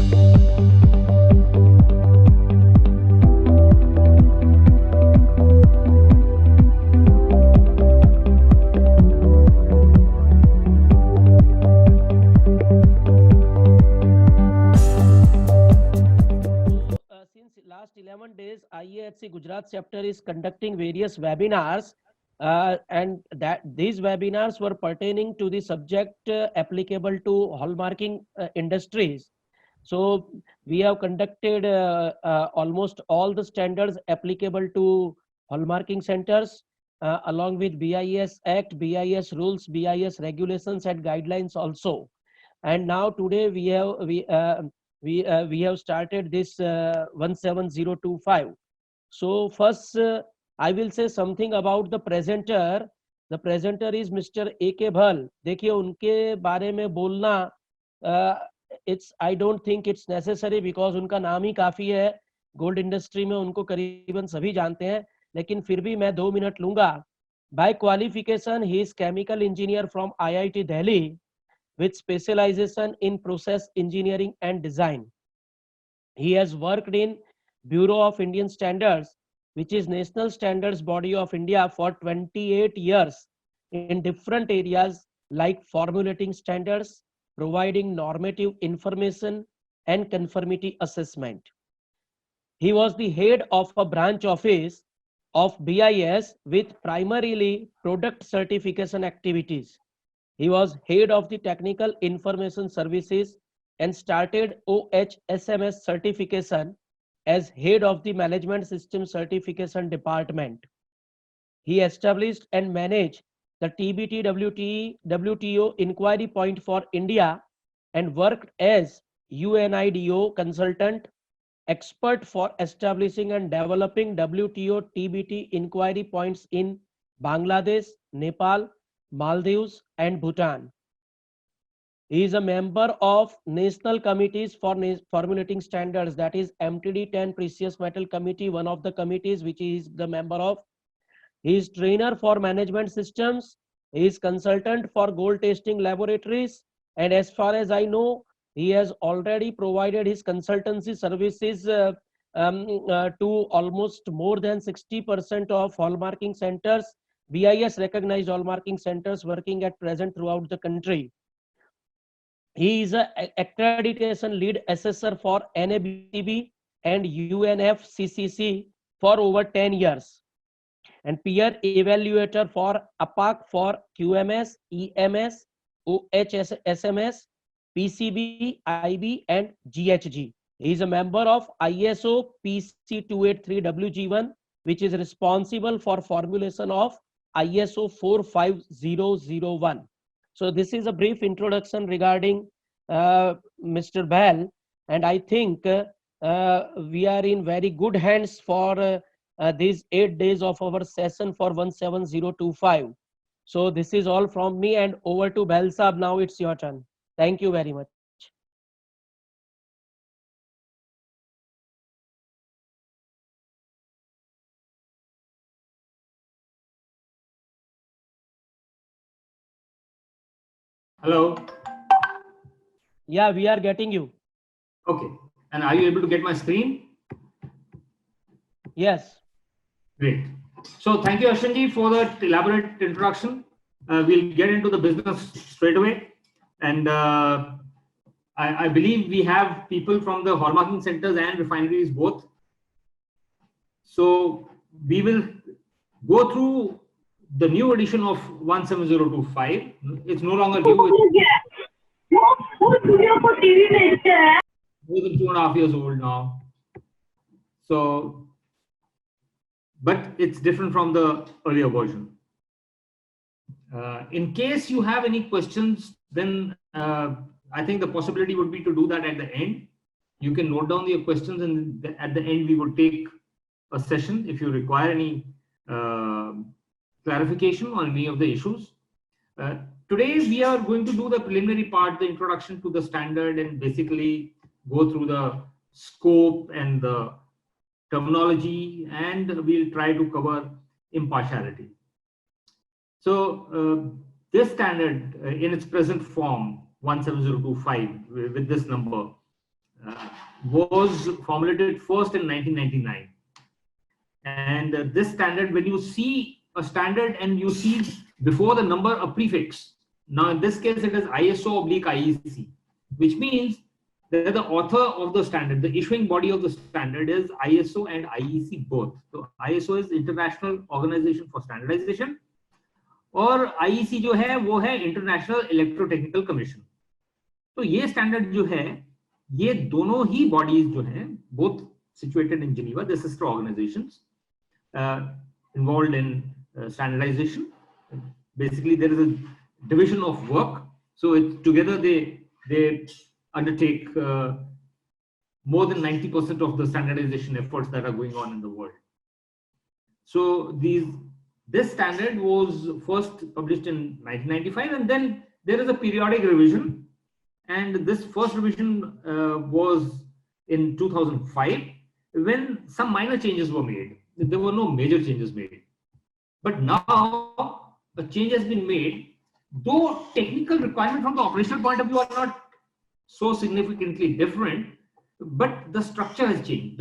Last 11 days, IAHC Gujarat chapter is conducting various webinars, and that these webinars were pertaining to the subject applicable to hallmarking industries. So we have conducted almost all the standards applicable to hallmarking centers, along with BIS Act, BIS rules, BIS regulations and guidelines also. And now today we have started this 17025. So first I will say something about the presenter. The presenter is Mr. AK Bhal. देखिए उनके बारे में बोलना it's I don't think it's necessary because उनका नाम ही काफी है. Gold industry में उनको करीबन सभी जानते हैं, लेकिन फिर भी मैं 2 मिनट लूंगा. By qualification, he is chemical engineer from IIT Delhi with specialization in process engineering and design. He has worked in Bureau of Indian Standards, which is national standards body of India, for 28 years in different areas like formulating standards, providing normative information and conformity assessment. He was the head of a branch office of BIS with primarily product certification activities. He was head of the Technical Information Services and started OHSMS certification as head of the Management System Certification Department. He established and managed the TBT WTO Inquiry Point for India and worked as UNIDO consultant expert for establishing and developing WTO TBT inquiry points in Bangladesh, Nepal, Maldives and Bhutan. He is a member of National Committees for Formulating Standards, that is MTD 10 Precious Metal Committee, one of the committees which he is the member of. He is trainer for management systems. He is consultant for gold testing laboratories. And as far as I know, he has already provided his consultancy services to almost more than 60% of hallmarking centers, BIS recognized hallmarking centers working at present throughout the country. He is an accreditation lead assessor for NABCB and UNFCCC for over 10 years, and peer evaluator for APAC for QMS, EMS, OHSMS, PCB, IB and GHG. He is a member of ISO PC283WG1, which is responsible for formulation of ISO 45001. So this is a brief introduction regarding Mr. Bhal, and I think we are in very good hands for these 8 days of our session for 17025. So this is all from me, and over to Bhal Saab. Now it's your turn. Thank you very much. Hello. Yeah, we are getting you. Okay. And are you able to get my screen? Yes. Great. So thank you, Ashwinji, for that elaborate introduction. We'll get into the business straight away. And I believe we have people from the hallmarking centers and refineries both. So we will go through the new edition of 17025. It's no longer new. More than 2.5 years old now. So, but it's different from the earlier version. In case you have any questions, then I think the possibility would be to do that at the end. You can note down your questions, and at the end we will take a session if you require any clarification on any of the issues. Today we are going to do the preliminary part, the introduction to the standard, and basically go through the scope and the terminology, and we'll try to cover impartiality. So this standard in its present form 17025 with this number was formulated first in 1999. And this standard, when you see a standard and you see before the number a prefix, now in this case it is ISO/IEC, which means that the author of the standard, the issuing body of the standard, is ISO and IEC both. So ISO is International Organization for Standardization, और IEC जो है वो है international electrotechnical commission. तो ये standard जो है, ये दोनों ही बॉडीज जो हैं, both situated in Geneva, the sister organizations involved in standardization. Basically, there is a division of work, so together they undertake more than 90% of the standardization efforts that are going on in the world. So this standard was first published in 1995, and then there is a periodic revision, and this first revision was in 2005, when some minor changes were made. There were no major changes made, but now a change has been made, though technical requirements from the operational point of view are not so significantly different, but the structure has changed,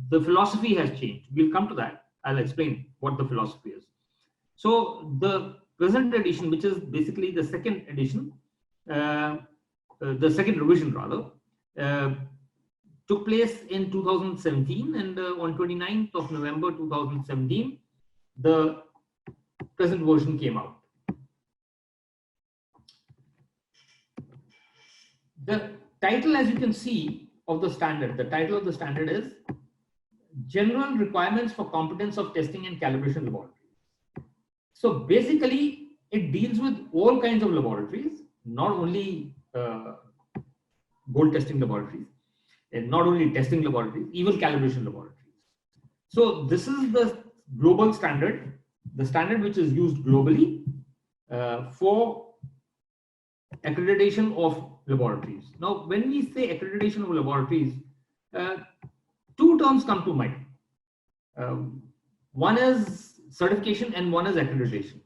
the philosophy has changed. We'll come to that. I'll explain what the philosophy is. So the present edition, which is basically the second edition, the second revision rather, took place in 2017, and on 29th of November 2017, the present version came out. The title, as you can see, of the standard, the title of the standard is General Requirements for Competence of Testing and Calibration Laboratories. So basically, it deals with all kinds of laboratories, not only gold testing laboratories, and not only testing laboratories, even calibration laboratories. So this is the global standard, the standard which is used globally for accreditation of laboratories. Now, when we say accreditation of laboratories, two terms come to mind. One is certification and one is accreditation.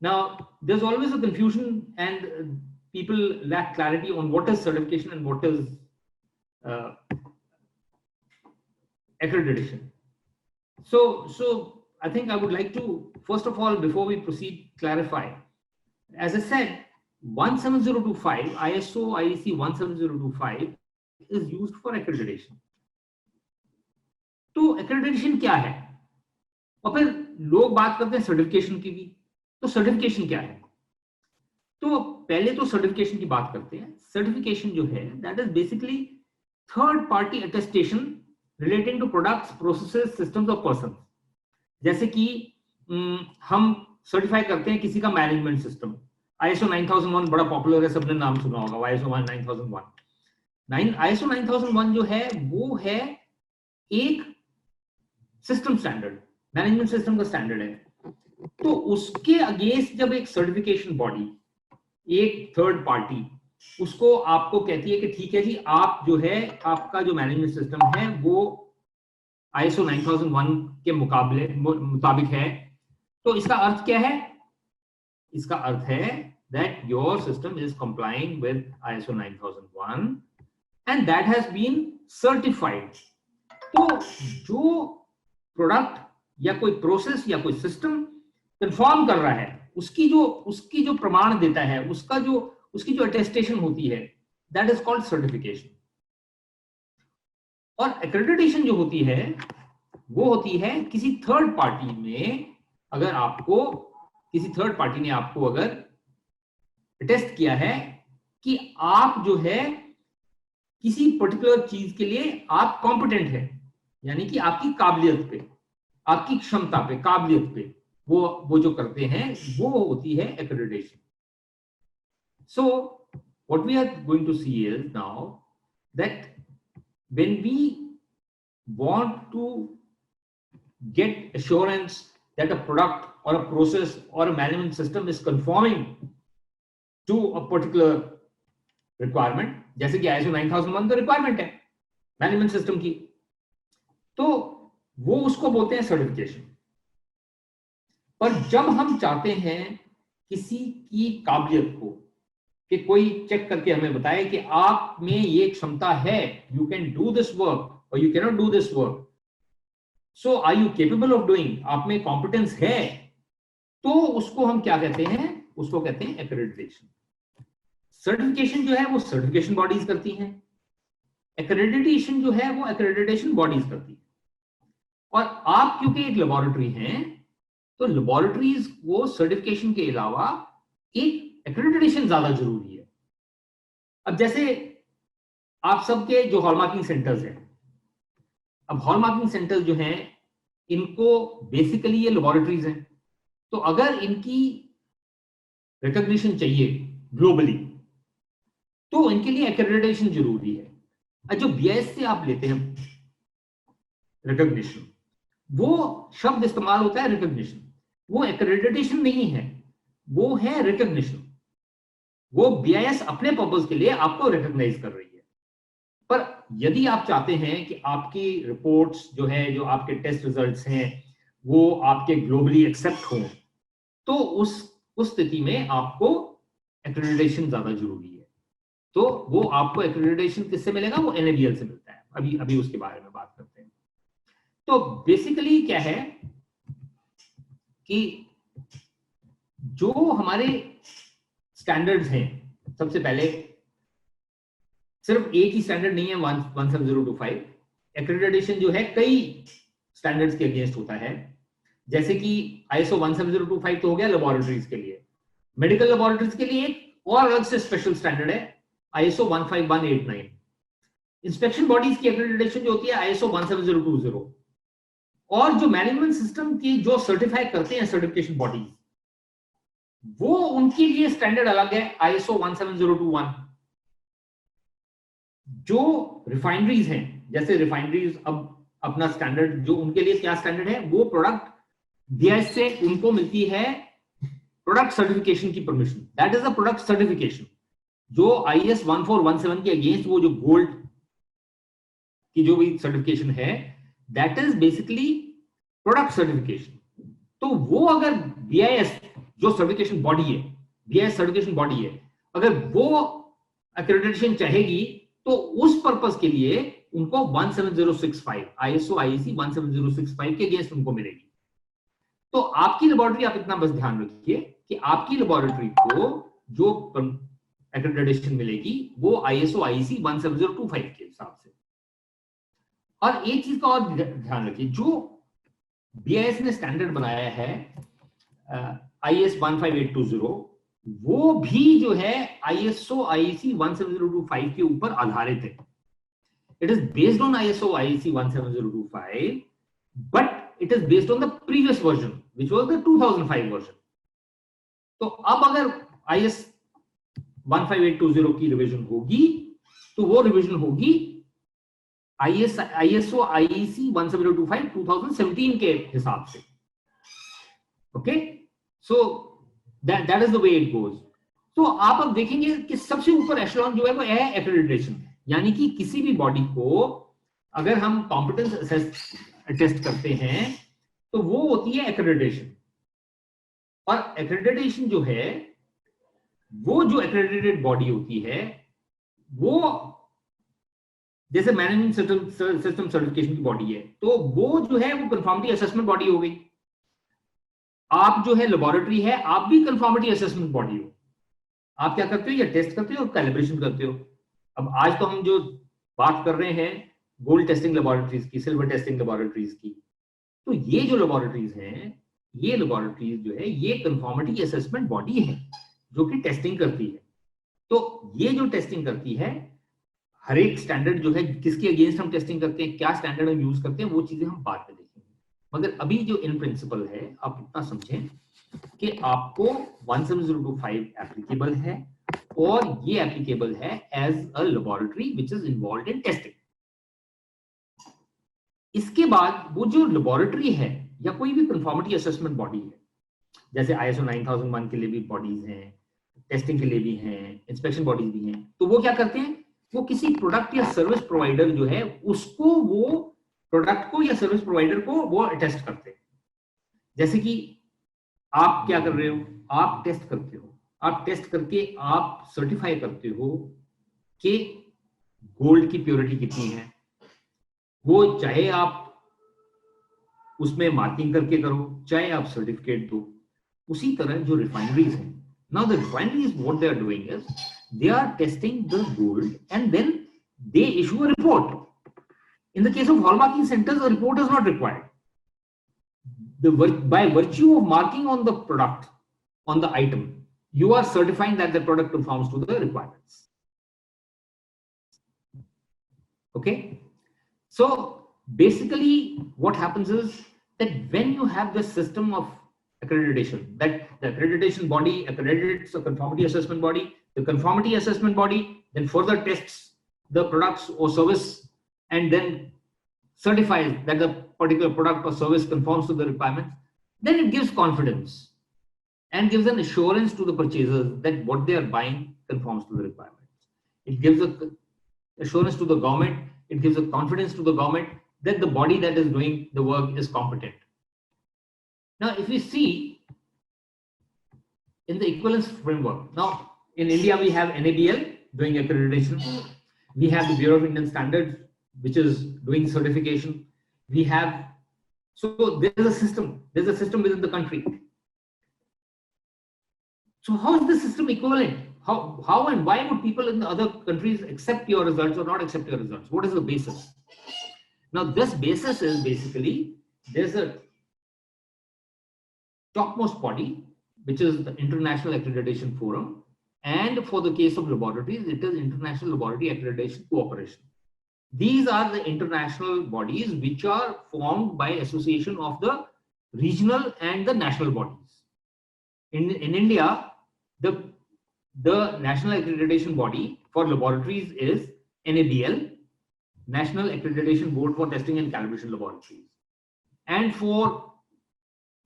Now, there's always a confusion, and people lack clarity on what is certification and what is accreditation. So I think I would like to, first of all, before we proceed, clarify. As I said, 17025, ISO IEC 17025 is used for accreditation. तो accreditation क्या है? और फिर लोग बात करते हैं certification की भी. तो सर्टिफिकेशन क्या है? तो पहले तो सर्टिफिकेशन की बात करते हैं. सर्टिफिकेशन जो है, that is basically third party attestation relating to products, processes, systems or persons. जैसे कि हम सर्टिफाई करते हैं किसी का मैनेजमेंट सिस्टम. ISO 9001 बड़ा पॉपुलर है, सबने नाम सुना होगा. ISO 9001. ISO 9001 जो है वो है एक सिस्टम स्टैंडर्ड, मैनेजमेंट सिस्टम का स्टैंडर्ड है. तो उसके अगेंस्ट जब एक सर्टिफिकेशन बॉडी, एक थर्ड पार्टी, उसको आपको कहती है कि ठीक है जी, आप जो है, आपका जो मैनेजमेंट सिस्टम है वो ISO 9001 के मुताबिक है. तो इसका अर्थ क्या है? इसका अर्थ है that your system is complying with ISO 9001 and that has been certified. तो जो प्रोडक्ट या कोई प्रोसेस या कोई सिस्टम कंफर्म कर रहा है, उसकी जो प्रमाण देता है, उसकी जो अटेस्टेशन होती है, दैट इज कॉल्ड सर्टिफिकेशन. और एक्रेडिटेशन जो होती है वो होती है किसी थर्ड पार्टी में, अगर आपको किसी थर्ड पार्टी ने आपको अगर टेस्ट किया है कि आप जो है किसी पर्टिकुलर चीज के लिए आप कॉम्पिटेंट है, यानी कि आपकी काबिलियत पे, आपकी क्षमता पे, काबिलियत पे वो जो करते हैं वो होती है accreditation. So what we are going to see is now that when we want to get assurance that a product or a process or a management system is conforming to a particular requirement, जैसे कि ISO 9001 तो requirement है management system की, तो वो उसको बोलते हैं सर्टिफिकेशन. पर जब हम चाहते हैं किसी की काबिलियत को कि कोई चेक करके हमें बताए कि आप में ये क्षमता है, you can do this work और you can not do this work, so are you capable of doing, आप में कॉम्पिटेंस है, तो उसको हम क्या कहते हैं, उसको कहते हैं एक्रेडिटेशन। सर्टिफिकेशन जो है वो सर्टिफिकेशन बॉडीज करती हैं, एक्रेडिटेशन जो है वो एक्रेडिटेशन बॉडीज करती है। और आप क्योंकि एक लेबोरेटरी हैं, तो लेबोरेटरीज को सर्टिफिकेशन के अलावा एक एक्रेडिटेशन ज्यादा जरूरी है। अब जैसे आप सबके जो हॉलमार्किंग सेंटर्स हैं, अब हॉलमार्किंग सेंटर्स जो हैं इनको बेसिकली ये लेबोरेटरीज हैं, तो अगर इनकी रिकॉग्निशन चाहिए ग्लोबली तो इनके लिए एक्रेडिटेशन जरूरी है। जो बीआईएस से आप लेते हैं रिकॉग्निशन, वो शब्द इस्तेमाल होता है रिकॉग्निशन, वो एक्रेडिटेशन नहीं है, वो है रिकॉग्निशन। वो बीआईएस अपने पर्पस के लिए आपको रिकॉग्नाइज कर रही है। पर यदि आप चाहते हैं कि आपकी रिपोर्ट्स जो है, जो आपके टेस्ट रिजल्ट्स हैं, वो आपके ग्लोबली एक्सेप्ट हों, तो उस स्थिति में आपको एक्रेडिटेशन ज्यादा जरूरी है। तो वो आपको एक्रेडिटेशन किससे मिलेगा, वो एनएबीएल से मिलता है। अभी उसके बारे में बात करते हैं। तो बेसिकली क्या है कि जो हमारे स्टैंडर्ड्स हैं, सबसे पहले सिर्फ एक ही स्टैंडर्ड नहीं है 17025, एक्रेडिटेशन जो है कई स्टैंडर्ड्स के अगेंस्ट होता है। जैसे कि आईएसओ 17025 तो हो गया लेबोरेटरीज के लिए, मेडिकल लेबोरेटरीज के लिए एक और अलग से स्पेशल स्टैंडर्ड है आईएसओ 15189। इंस्पेक्शन बॉडीज की एक्रेडिटेशन जो होती है आईएसओ 17020। और जो मैनेजमेंट सिस्टम की जो सर्टिफाई करते हैं सर्टिफिकेशन बॉडीज, वो उनके लिए स्टैंडर्ड अलग है आईएसओ 17021। जो रिफाइनरीज हैं, जैसे रिफाइनरीज अब अपना स्टैंडर्ड, जो उनके लिए क्या स्टैंडर्ड है, वो प्रोडक्ट बीआईएस से उनको मिलती है प्रोडक्ट सर्टिफिकेशन की permission, that is a product certification. जो आईएस 1417 के अगेंस्ट वो जो गोल्ड की जो भी सर्टिफिकेशन है, that is basically product certification. तो वो अगर बीआईएस जो सर्टिफिकेशन बॉडी है, बीआईएस सर्टिफिकेशन बॉडी है, अगर वो एक्रेडिटेशन चाहेगी तो उस पर्पस के लिए उनको 17065 आईएसओ आईएसी 17065 के अगेंस्ट उनको मिलेगी। तो आपकी लेबोरेटरी, आप इतना बस ध्यान रखिए कि आपकी लेबोरेटरी को जो एक्रेडिटेशन मिलेगी वो आईएसओ आईएसी 17025 के हिसाब से। और एक चीज का और ध्यान रखिए, जो बीआईएस ने स्टैंडर्ड बनाया है आईएस 15820, वो भी जो है आईएसओ आईएसी 17025 के ऊपर आधारित है। It is based on ISO IAC 17025, but it is based on the previous version which was the 2005 version. तो अब अगर आईएस 15820 की रिवीजन होगी तो वो रिवीजन होगी आईएसओ आईएसी 17025 2017 के हिसाब से। Okay, so that is the way it goes. तो आप अब देखेंगे कि सबसे ऊपर एशेलॉन जो है वो है एक्रेडिटेशन, यानी कि किसी भी बॉडी को अगर हम कॉम्पिटेंस टेस्ट करते हैं तो वो होती है एक्रेडिटेशन। और एक्रेडिटेशन जो है, वो जो एक्रेडिटेड बॉडी होती है, वो जैसे मैनेजमेंट सिस्टम सर्टिफिकेशन की बॉडी है, तो वो जो है वो कंफर्मिटी असेसमेंट बॉडी हो गई। आप जो है लेबोरेटरी है, आप भी कंफर्मिटी असेसमेंट बॉडी हो। आप क्या करते हो, या टेस्ट करते हो, कैलिब्रेशन करते हो। अब आज तो हम जो बात कर रहे हैं गोल्ड टेस्टिंग लेबोरेटरीज की, सिल्वर टेस्टिंग लेबोरेटरीज की, तो ये जो लेबोरेटरीज हैं, ये लेबोरेटरीज जो है ये कंफर्मिटी असेसमेंट बॉडी है जो कि टेस्टिंग करती है। तो ये जो टेस्टिंग करती है, हर एक स्टैंडर्ड जो है किसके अगेंस्ट हम टेस्टिंग करते हैं, क्या स्टैंडर्ड हम यूज करते हैं, वो चीजें हम बाद में देखेंगे। मगर अभी जो इन प्रिंसिपल है, आप इतना समझें कि आपको 17025 एप्लीकेबल है, और ये एप्लीकेबल है as a laboratory which is involved in testing. इसके बाद वो जो लेबोरेटरी है या कोई भी कंफर्मिटी असेसमेंट बॉडी है, जैसे आईएसओ 9001 के लिए भी बॉडीज हैं, टेस्टिंग के लिए भी हैं, इंस्पेक्शन बॉडीज भी हैं, तो वो क्या करते हैं, वो किसी प्रोडक्ट या सर्विस प्रोवाइडर जो है उसको, वो प्रोडक्ट को या सर्विस प्रोवाइडर को वो टेस्ट करते हैं। जैसे कि आप क्या कर रहे हो, आप टेस्ट करते हो, आप टेस्ट करके आप सर्टिफाई करते हो कि गोल्ड की प्योरिटी कितनी है, वो चाहे आप उसमें मार्किंग करके करो, चाहे आप सर्टिफिकेट दो। उसी तरह जो रिफाइनरीज हैं, now the refineries what they are doing is they are testing the gold and then they issue a report. In the case of hallmarking centers, a report is not required. By virtue of marking on the product, on the item, you are certifying that the product conforms to the requirements. Okay? So basically what happens is that when you have this system of accreditation, that the accreditation body accredits a conformity assessment body, the conformity assessment body then further tests the products or service and then certifies that the particular product or service conforms to the requirements, then it gives confidence and gives an assurance to the purchasers that what they are buying conforms to the requirements. It gives a assurance to the government, it gives a confidence to the government that the body that is doing the work is competent. Now, if we see in the equivalence framework, now in India we have NABL doing accreditation, we have the Bureau of Indian Standards which is doing certification. We have, so there's a system within the country. So how is the system equivalent? How and why would people in the other countries accept your results or not accept your results? What is the basis? Now this basis is basically, there's a topmost body, which is the International Accreditation Forum. And for the case of laboratories, it is International Laboratory Accreditation Cooperation. These are the international bodies which are formed by association of the regional and the national bodies. In India, the national accreditation body for laboratories is NABL, National Accreditation Board for Testing and Calibration Laboratories. And for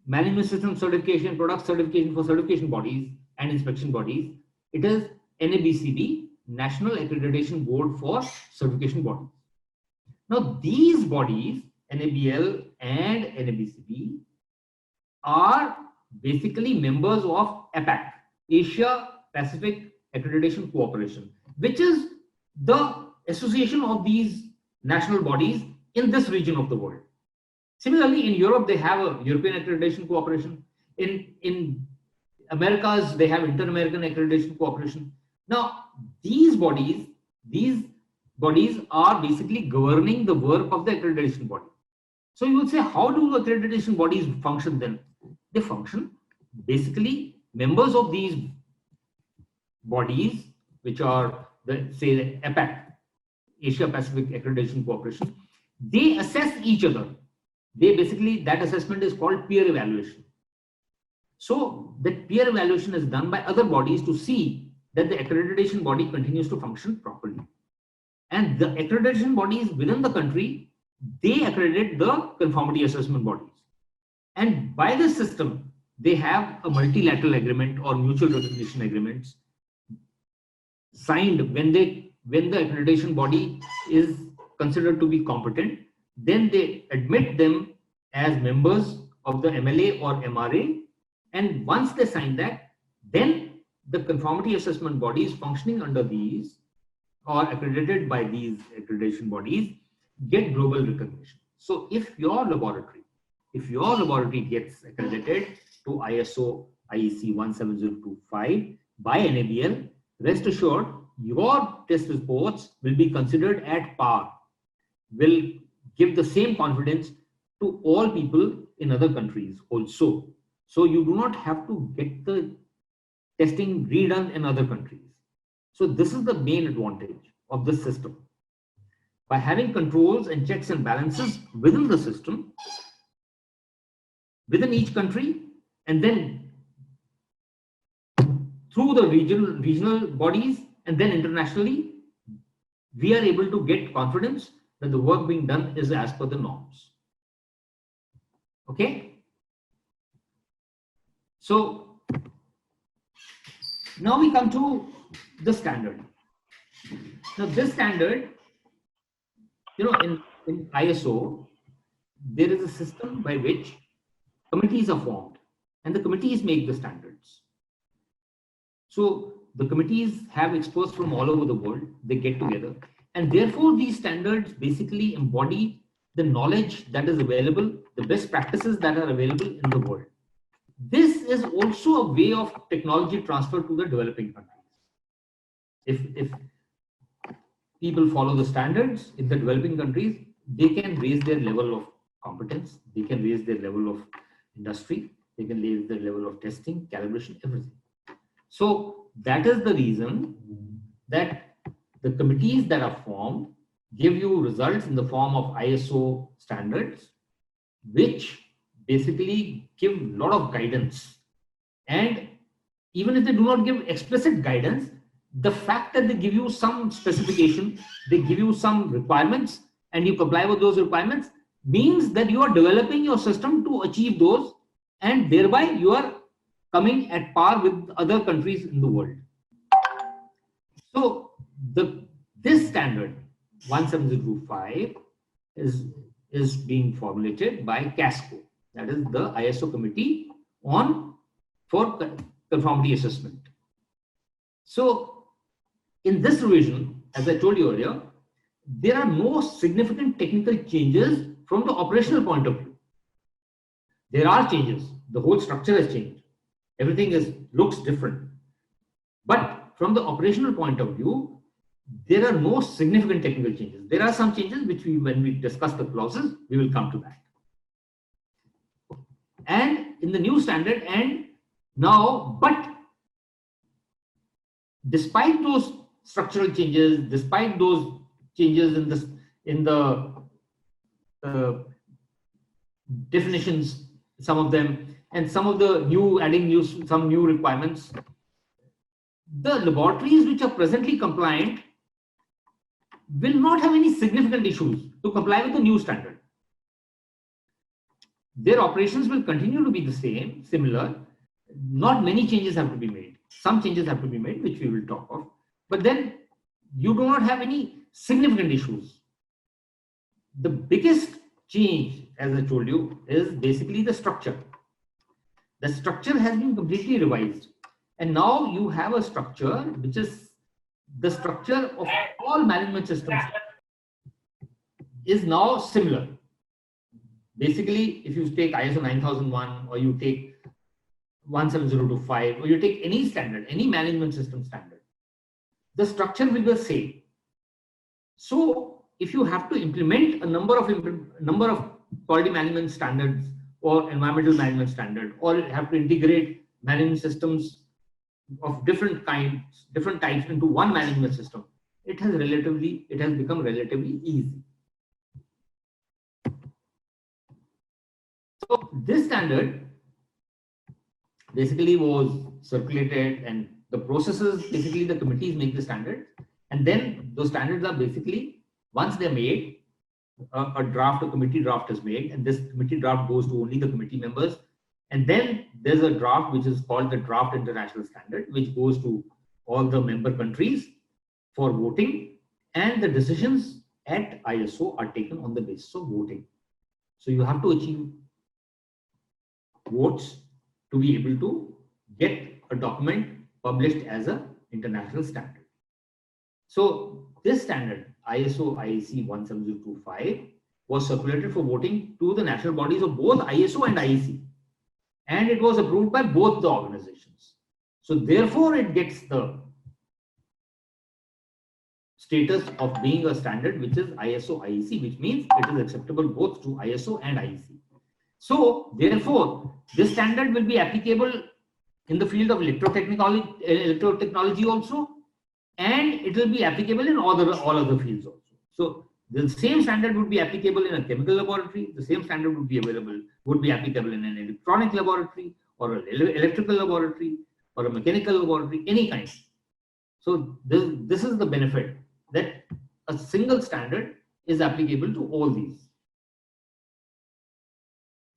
management system certification, product certification for certification bodies and inspection bodies, it is NABCB, National Accreditation Board for Certification Bodies. Now these bodies, NABL and NABCB, are basically members of APAC, Asia Pacific Accreditation Cooperation, which is the association of these national bodies in this region of the world. Similarly, in Europe, they have a European Accreditation Cooperation. In Americas, they have Inter-American Accreditation Cooperation. Now, these bodies are basically governing the work of the accreditation body. So you would say, how do accreditation bodies function then? They function basically, members of these bodies, which are the, say, the APAC, Asia Pacific Accreditation Cooperation, they assess each other. They basically, that assessment is called peer evaluation. So that peer evaluation is done by other bodies to see that the accreditation body continues to function properly. And the accreditation bodies within the country, they accredit the conformity assessment bodies. And by this system, they have a multilateral agreement or mutual recognition agreements signed when the accreditation body is considered to be competent. Then they admit them as members of the MLA or MRA. And once they sign that, then the conformity assessment bodies functioning under these or accredited by these accreditation bodies get global recognition. So if your laboratory gets accredited to ISO IEC 17025 by NABL, rest assured your test reports will be considered at par, will give the same confidence to all people in other countries also. So you do not have to get the testing redone in other countries. So this is the main advantage of this system. By having controls and checks and balances within the system, within each country, and then through the regional bodies and then internationally, we are able to get confidence that the work being done is as per the norms. Okay? So now we come to the standard. Now this standard, in ISO, there is a system by which committees are formed and the committees make the standards. So the committees have experts from all over the world. They get together, and therefore these standards basically embody the knowledge that is available, the best practices that are available in the world. This is also a way of technology transfer to the developing countries. If people follow the standards in the developing countries, they can raise their level of competence, they can raise their level of industry, they can raise their level of testing, calibration, everything. So that is the reason that the committees that are formed give you results in the form of ISO standards, which basically give a lot of guidance. And even if they do not give explicit guidance, the fact that they give you some specification, they give you some requirements, and you comply with those requirements means that you are developing your system to achieve those, and thereby you are coming at par with other countries in the world. So this standard 17025 is being formulated by CASCO, that is the ISO committee for conformity assessment. So in this revision, as I told you earlier, there are no significant technical changes from the operational point of view. There are changes. The whole structure has changed. Everything looks different. But from the operational point of view, there are no significant technical changes. There are some changes which when we discuss the clauses, we will come to that. And in the new standard, and now, but despite those structural changes, despite those changes in the definitions, some of them, and some of the some new requirements, the laboratories which are presently compliant will not have any significant issues to comply with the new standard. Their operations will continue to be the same, similar. Not many changes have to be made. Some changes have to be made, which we will talk of. But then you do not have any significant issues. The biggest change, as I told you, is basically the structure. The structure has been completely revised. And now you have a structure which is the structure of all management systems is now similar. Basically, if you take ISO 9001 or you take 17025 or you take any standard, any management system standard, the structure will be the same. So if you have to implement a number of quality management standards or environmental management standard, or have to integrate management systems of different kinds, different types into one management system, it has become relatively easy. So this standard basically was circulated, and the processes, basically the committees make the standards, and then those standards are basically, once they're made, a committee draft is made, and this committee draft goes to only the committee members. And then there's a draft which is called the draft international standard, which goes to all the member countries for voting, and the decisions at ISO are taken on the basis of voting. So you have to achieve votes to be able to get a document published as an international standard. So this standard, ISO IEC 17025, was circulated for voting to the national bodies of both ISO and IEC. And it was approved by both the organizations. So therefore, it gets the status of being a standard which is ISO IEC, which means it is acceptable both to ISO and IEC. So therefore, this standard will be applicable in the field of electrotechnology also, and it will be applicable in all other fields also. So the same standard would be applicable in a chemical laboratory. The same standard would be applicable in an electronic laboratory, or an electrical laboratory, or a mechanical laboratory, any kind. So this is the benefit, that a single standard is applicable to all these.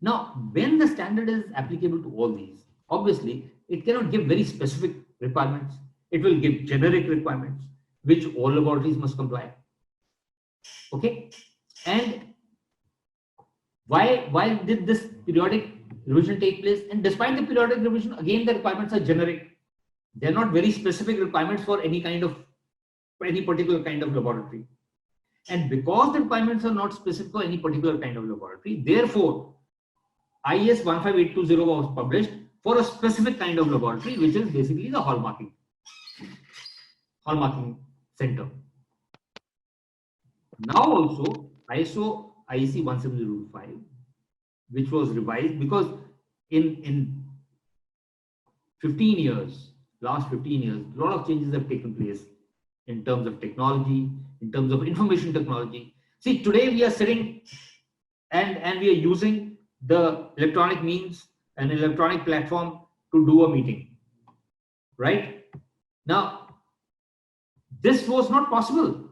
Now, when the standard is applicable to all these, obviously it cannot give very specific requirements. It will give generic requirements which all laboratories must comply. Okay, and why did this periodic revision take place? And despite the periodic revision, again the requirements are generic. They're not very specific requirements for any particular kind of laboratory. And because the requirements are not specific for any particular kind of laboratory, therefore IS 15820 was published for a specific kind of laboratory, which is basically the hallmarking center. Now also ISO IEC 17025, which was revised because in 15 years, last 15 years, a lot of changes have taken place in terms of technology, in terms of information technology. See, today we are sitting and we are using the electronic means, an electronic platform to do a meeting, right? Now, this was not possible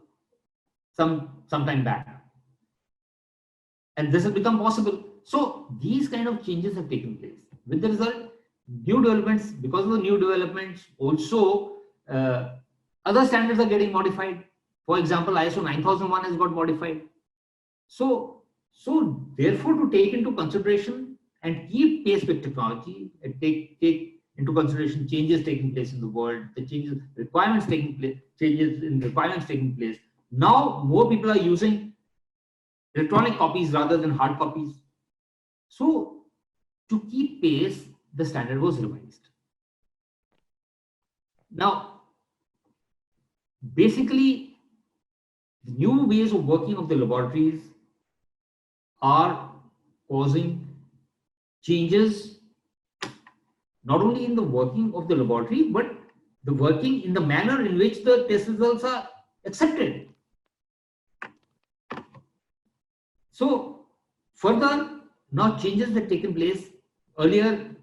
some time back, and this has become possible. So these kind of changes have taken place. With the result, new developments, because of the new developments, also other standards are getting modified. For example, ISO 9001 has got modified. So therefore, to take into consideration and keep pace with technology and take into consideration changes taking place in the world, the changes, requirements taking place, changes in requirements taking place. Now more people are using electronic copies rather than hard copies. So to keep pace, the standard was revised. Now, basically, the new ways of working of the laboratories are causing changes not only in the working of the laboratory, but the working in the manner in which the test results are accepted. So further, now changes that taken place. Earlier,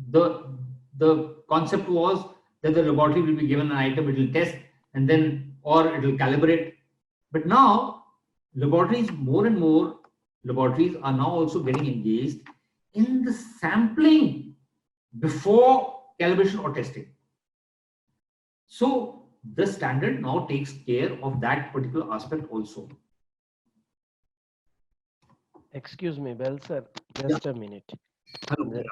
the concept was that the laboratory will be given an item, it will test, and then or it will calibrate. But now, laboratories, more and more laboratories are now also getting engaged in the sampling before calibration or testing. So the standard now takes care of that particular aspect also. Excuse me, Bell sir, just a minute. Hello.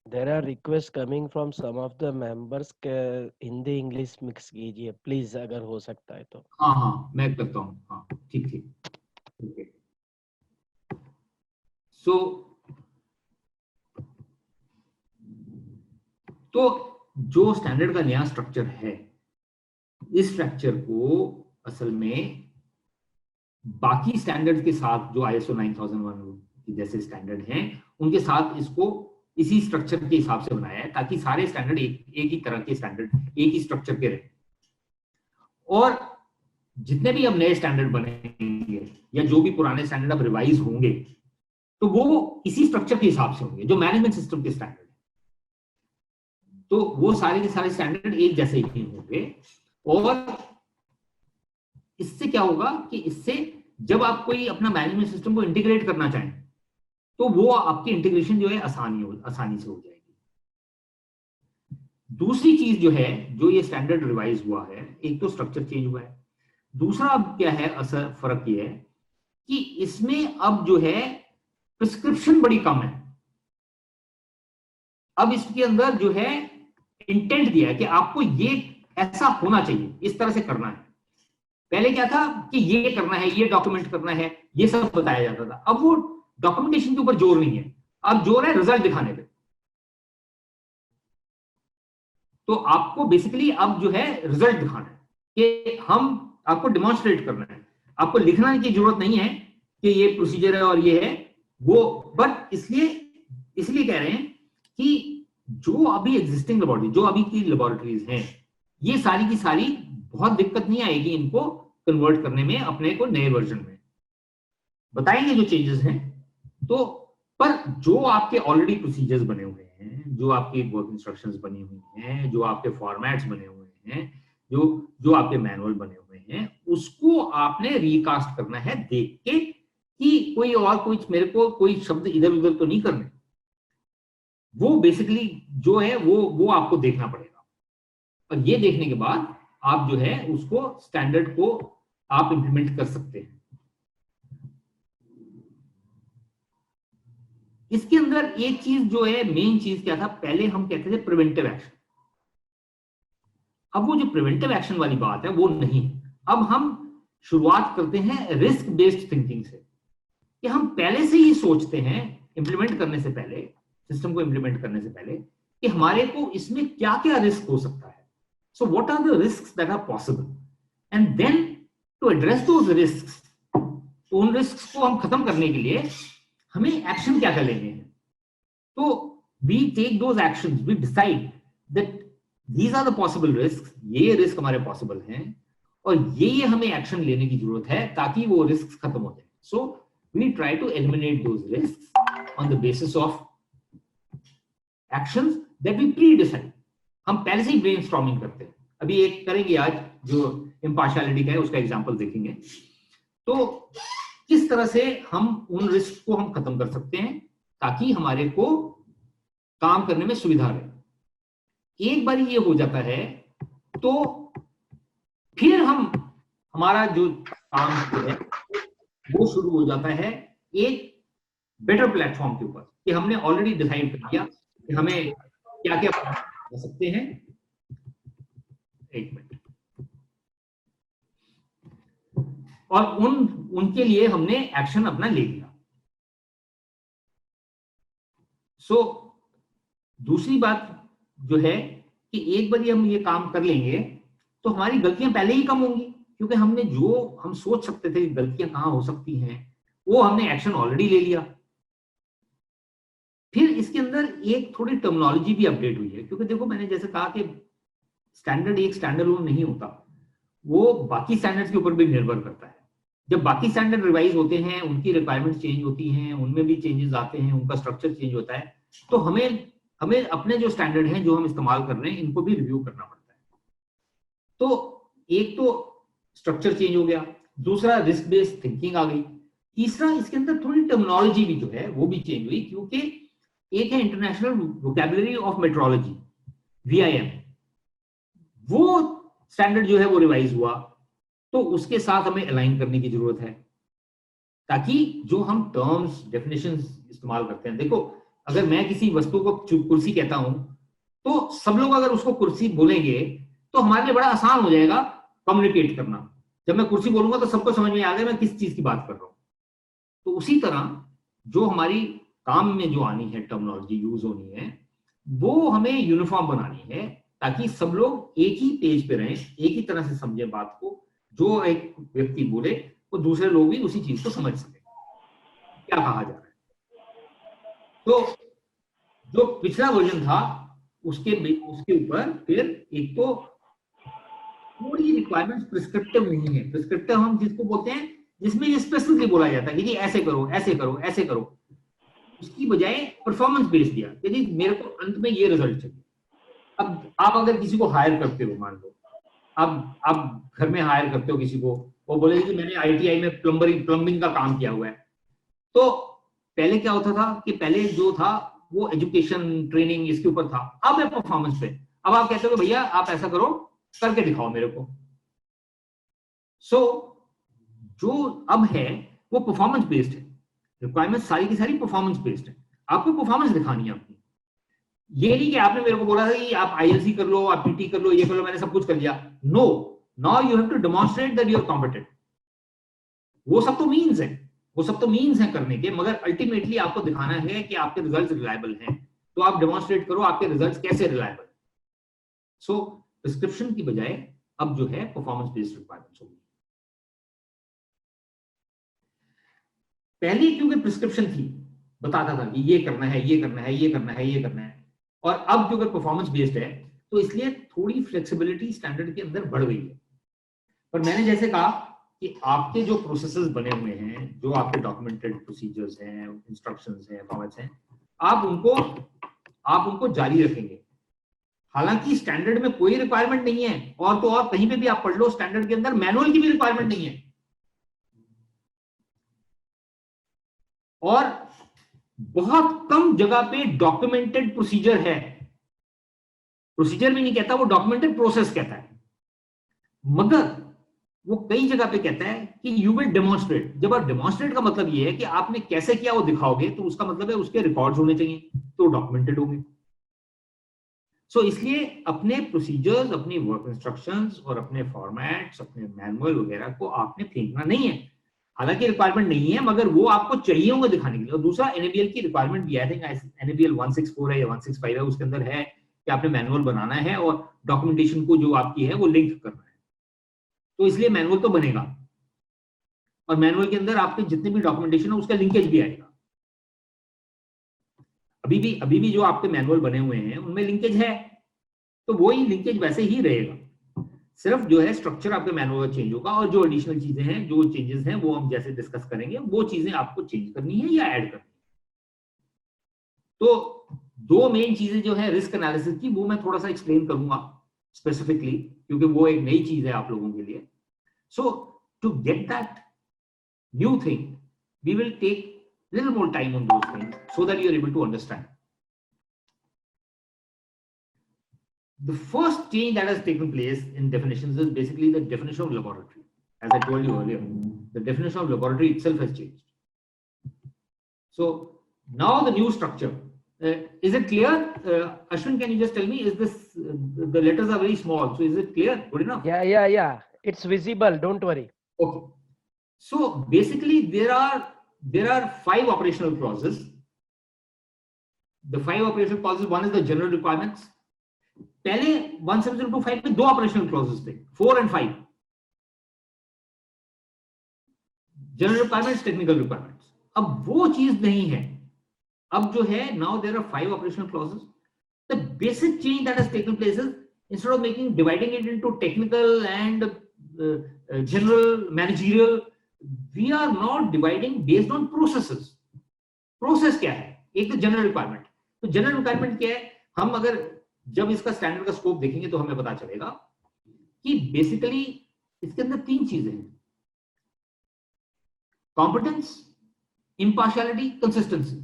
There are requests coming from some of the members के Hindi English mix कीजिए please, अगर हो सकता है तो. हाँ मैं करता हूँ. हाँ ठीक. तो जो स्टैंडर्ड का नया स्ट्रक्चर है, इस स्ट्रक्चर को असल में बाकी स्टैंडर्ड के साथ जो ISO 9001 जैसे स्टैंडर्ड हैं उनके साथ इसको इसी स्ट्रक्चर के हिसाब से बनाया है, ताकि सारे स्टैंडर्ड एक ही तरह के स्टैंडर्ड एक ही स्ट्रक्चर के रहे. और जितने भी अब नए स्टैंडर्ड बनेंगे या जो भी पुराने स्टैंडर्ड अब रिवाइज होंगे, तो वो इसी स्ट्रक्चर के हिसाब से होंगे जो मैनेजमेंट सिस्टम के स्टैंडर्ड. तो वो सारे के सारे स्टैंडर्ड एक जैसे ही होंगे. और इससे क्या होगा कि इससे जब आप कोई अपना मैनेजमेंट सिस्टम को इंटीग्रेट करना चाहें, तो वो आपकी इंटीग्रेशन जो है आसानी से हो जाएगी. दूसरी चीज जो है, जो ये स्टैंडर्ड रिवाइज हुआ है, एक तो स्ट्रक्चर चेंज हुआ है, दूसरा अब क्या है असर फर्क ये है कि इसमें अब जो है प्रिस्क्रिप्शन बड़ी कम है. अब इसके अंदर जो है इंटेंट दिया है कि आपको ये ऐसा होना चाहिए, इस तरह से करना है. पहले क्या था कि ये करना है, ये डॉक्यूमेंट करना है, ये सब बताया जाता था. अब वो डॉक्यूमेंटेशन के ऊपर जोर नहीं है, अब जोर है रिजल्ट दिखाने पे. तो आपको बेसिकली अब जो है रिजल्ट दिखाना है कि हम आपको डिमॉन्स्ट्रेट करना है. आपको लिखना की जरूरत नहीं है कि ये प्रोसीजर है और ये है वो. बट इसलिए कह रहे हैं कि जो अभी एग्जिस्टिंग लेबोरेटरी, जो अभी की लेबोरेटरीज हैं, ये सारी की सारी बहुत दिक्कत नहीं आएगी इनको कन्वर्ट करने में अपने को नए वर्जन में. बताएंगे जो चेंजेस हैं. तो पर जो आपके ऑलरेडी प्रोसीजर्स बने हुए हैं, जो आपकी वर्क इंस्ट्रक्शंस बनी हुई हैं, जो आपके फॉर्मेट्स बने हुए हैं, जो आपके मैनुअल बने हुए हैं, उसको आपने रिकास्ट करना है देख के कि कोई मेरे को कोई शब्द इधर उधर तो नहीं करने. वो बेसिकली जो है वो आपको देखना पड़ेगा. और ये देखने के बाद आप जो है उसको स्टैंडर्ड को आप इंप्लीमेंट कर सकते हैं. इसके अंदर एक चीज जो है, मेन चीज क्या था, पहले हम कहते थे प्रिवेंटिव एक्शन. अब वो जो प्रिवेंटिव एक्शन वाली बात है वो नहीं। अब हम शुरुआत करते हैं रिस्क बेस्ड थिंकिंग से, कि हम पहले से ही सोचते हैं इंप्लीमेंट करने से पहले, सिस्टम को इंप्लीमेंट करने से पहले, कि हमारे को इसमें क्या क्या रिस्क हो सकता है। So what are the risks that are possible, and then to address those risks, उन रिस्क्स को हम खत्म करने के लिए हमें एक्शन क्या क्या लेने हैं। तो we take those actions, we decide that these are the possible risk, ये रिस्क हमारे पॉसिबल हैं और ये हमें एक्शन लेने की जरूरत है ताकि वो रिस्क खत्म हो जाए। So we try to eliminate those risk on the basis of actions that we pre decide. हम पहले से ही ब्रेनस्टॉर्मिंग करते हैं। अभी एक करेंगे आज जो इम्पार्शियलिटी का है, उसका एग्जांपल देखेंगे। तो किस तरह से हम उन रिस्क को हम खत्म कर सकते हैं ताकि हमारे को काम करने में सुविधा रहे। एक बार ये हो जाता है तो फिर हम हमारा जो काम है वो शुरू हो जाता है एक बेटर प्लेटफॉर्म के ऊपर, कि हमने ऑलरेडी डिसाइड कर लिया कि हमें क्या क्या कर सकते हैं। एक मिनट। और उनके लिए हमने एक्शन अपना ले लिया। सो दूसरी बात जो है कि एक बार हम ये काम कर लेंगे तो हमारी गलतियां पहले ही कम होंगी, क्योंकि हमने जो हम सोच सकते थे कि गलतियां कहां हो सकती हैं वो हमने एक्शन ऑलरेडी ले लिया। फिर इसके अंदर एक थोड़ी टर्मिनोलॉजी भी अपडेट हुई है, क्योंकि देखो मैंने जैसे कहा कि स्टैंडर्ड एक स्टैंडर्ड लोन नहीं होता, वो बाकी स्टैंडर्ड्स के ऊपर भी निर्भर करता है। जब बाकी स्टैंडर्ड रिवाइज होते हैं, उनकी रिक्वायरमेंट चेंज होती हैं, उनमें भी चेंजेस आते हैं, उनका स्ट्रक्चर चेंज होता है, तो हमें अपने जो स्टैंडर्ड हैं जो हम इस्तेमाल कर रहे हैं इनको भी रिव्यू करना पड़ता है। तो एक तो स्ट्रक्चर चेंज हो गया, दूसरा रिस्क बेस्ड थिंकिंग आ गई, तीसरा इसके अंदर थोड़ी टर्मिनोलॉजी भी जो है वो भी चेंज हुई, क्योंकि एक है international vocabulary of metrology VIM, वो स्टैंडर्ड जो है वो रिवाइज हुआ, तो उसके साथ हमें अलाइन करने की जरूरत है ताकि जो हम टर्म्स डेफिनेशंस इस्तेमाल करते हैं, देखो अगर मैं किसी वस्तु को कुर्सी कहता हूं तो सब लोग अगर उसको कुर्सी बोलेंगे तो हमारे लिए बड़ा आसान हो जाएगा कम्युनिकेट करना। जब मैं कुर्सी बोलूंगा तो सबको समझ में आ गया मैं किस चीज की बात कर रहा हूं। तो उसी तरह जो हमारी काम में जो आनी है टर्मिनोलॉजी यूज होनी है वो हमें यूनिफॉर्म बनानी है ताकि सब लोग एक ही पेज पे रहें, एक ही तरह से समझे बात को। जो एक व्यक्ति बोले वो दूसरे लोग भी उसी चीज को समझ सके क्या कहा जा रहा है। तो जो पिछला वर्जन था उसके ऊपर फिर एक तो पूरी रिक्वायरमेंट्स प्रिस्क्रिप्टिव नहीं है। प्रिस्क्रिप्टिव हम जिसको बोलते हैं जिसमें ये स्पेसिफिकली बोला जाता है कि जी ऐसे करो ऐसे करो ऐसे करो, उसकी बजाय परफॉर्मेंस बेस्ड दिया कि जी मेरे को अंत में ये रिजल्ट चाहिए। अब आप अगर किसी को हायर करते हो, मान लो आप घर में हायर करते हो किसी को, वो बोले कि मैंने ITI में प्लम्बिंग का काम किया हुआ है, तो पहले क्या होता था कि पहले जो था वो एजुकेशन ट्रेनिंग इसके ऊपर था, अब है परफॉर्मेंस पे। अब आप कहते हो भैया आप ऐसा करो करके दिखाओ मेरे को। सो जो अब है वो परफॉर्मेंस बेस्ड है, रिक्वायरमेंट सारी की सारी परफॉर्मेंस बेस्ड है, आपको परफॉर्मेंस दिखानी है अपनी। ये नहीं कि आपने मेरे को बोला था कि आप ILC कर लो, आप PT कर लो, ये कर लो, मैंने सब कुछ कर लिया। No, now you have to demonstrate that you are competent. वो सब तो मीन्स है, वो सब तो मीन्स हैं करने के, मगर अल्टीमेटली आपको दिखाना है कि आपके रिजल्ट्स रिलायबल हैं। तो आप डेमोन्स्ट्रेट करो आपके रिजल्ट्स कैसे रिलायबल। सो प्रिस्क्रिप्शन की बजाय अब जो है परफॉर्मेंस बेस्ड रिक्वायरमेंट्स होगी। पहले क्योंकि प्रिस्क्रिप्शन थी, बताता था कि ये करना है ये करना है ये करना है ये करना है, और अब जो परफॉर्मेंस बेस्ड है तो इसलिए थोड़ी फ्लेक्सिबिलिटी स्टैंडर्ड के अंदर बढ़ गई है। पर मैंने जैसे कहा कि आपके जो प्रोसेसेस बने हुए हैं, जो आपके डॉक्यूमेंटेड प्रोसीजर्स हैं, इंस्ट्रक्शंस हैं, फॉर्मेट्स हैं, आप उनको जारी रखेंगे। हालांकि स्टैंडर्ड में कोई रिक्वायरमेंट नहीं है, और तो और कहीं पे भी आप पढ़ लो स्टैंडर्ड के अंदर मैनुअल की भी रिक्वायरमेंट नहीं है, और बहुत कम जगह पे डॉक्यूमेंटेड प्रोसीजर है। प्रोसीजर भी नहीं कहता, वो डॉक्यूमेंटेड प्रोसेस कहता है, मगर वो कई जगह पे कहता है कि यू विल डेमोन्स्ट्रेट। जब आप डेमोन्स्ट्रेट का मतलब ये है कि आपने कैसे किया वो दिखाओगे, तो उसका मतलब है उसके रिकॉर्ड्स होने चाहिए, तो डॉक्यूमेंटेड होंगे। सो इसलिए अपने प्रोसीजर्स, अपनी वर्क इंस्ट्रक्शंस और अपने फॉर्मेट्स, अपने मैनुअल वगैरह को आपने फेंकना नहीं है। हालांकि रिक्वायरमेंट नहीं है, मगर वो आपको चाहिए होंगे दिखाने के लिए। और दूसरा, एनएबीएल की रिक्वायरमेंट भी, आई थिंक एनएबीएल 164 है या 165 है, उसके अंदर है कि आपने मैनुअल बनाना है और डॉक्यूमेंटेशन को जो आपकी है वो लिंक करना है। तो इसलिए मैनुअल तो बनेगा, और मैनुअल के अंदर आपके जितने भी डॉक्यूमेंटेशन है उसका लिंकेज भी आएगा। अभी भी जो आपके मैनुअल बने हुए हैं उनमें लिंकेज है, तो वही लिंकेज वैसे ही रहेगा। सिर्फ जो है स्ट्रक्चर आपके मैनुअल का चेंज होगा, और जो एडिशनल चीजें हैं, जो चेंजेस हैं, वो हम जैसे डिस्कस करेंगे, वो चीजें आपको चेंज करनी है या ऐड करनी है। तो दो मेन चीजें जो है रिस्क एनालिसिस की, वो मैं थोड़ा सा एक्सप्लेन करूंगा स्पेसिफिकली, क्योंकि वो एक नई चीज है आप लोगों के लिए। So to get that new thing, we will take little more time on those things so that you are able to understand. The first change that has taken place in definitions is basically the definition of laboratory. As I told you earlier, the definition of laboratory itself has changed. So now the new structure, is it clear? Ashwin, can you just tell me, is this, the letters are very small, so is it clear? Good enough? Yeah. It's visible. Don't worry. Okay. So basically there are 5 operational clauses. The 5 operational clauses, one is the general requirements. पहले 17025 में 2 operational clauses थे, 4 and 5. General requirements, technical requirements. अब वो चीज नहीं है, अब जो है now there are 5 operational clauses. The basic change that has taken place is, instead of dividing it into technical and general, managerial, we are now dividing based on processes. Process क्या है? एक तो जनरल रिक्वायरमेंट। तो general requirement क्या है? हम अगर जब इसका स्टैंडर्ड का स्कोप देखेंगे तो हमें पता चलेगा कि बेसिकली इसके अंदर 3 चीजें हैं: कॉम्पिटेंस, इंपार्शियलिटी, कंसिस्टेंसी।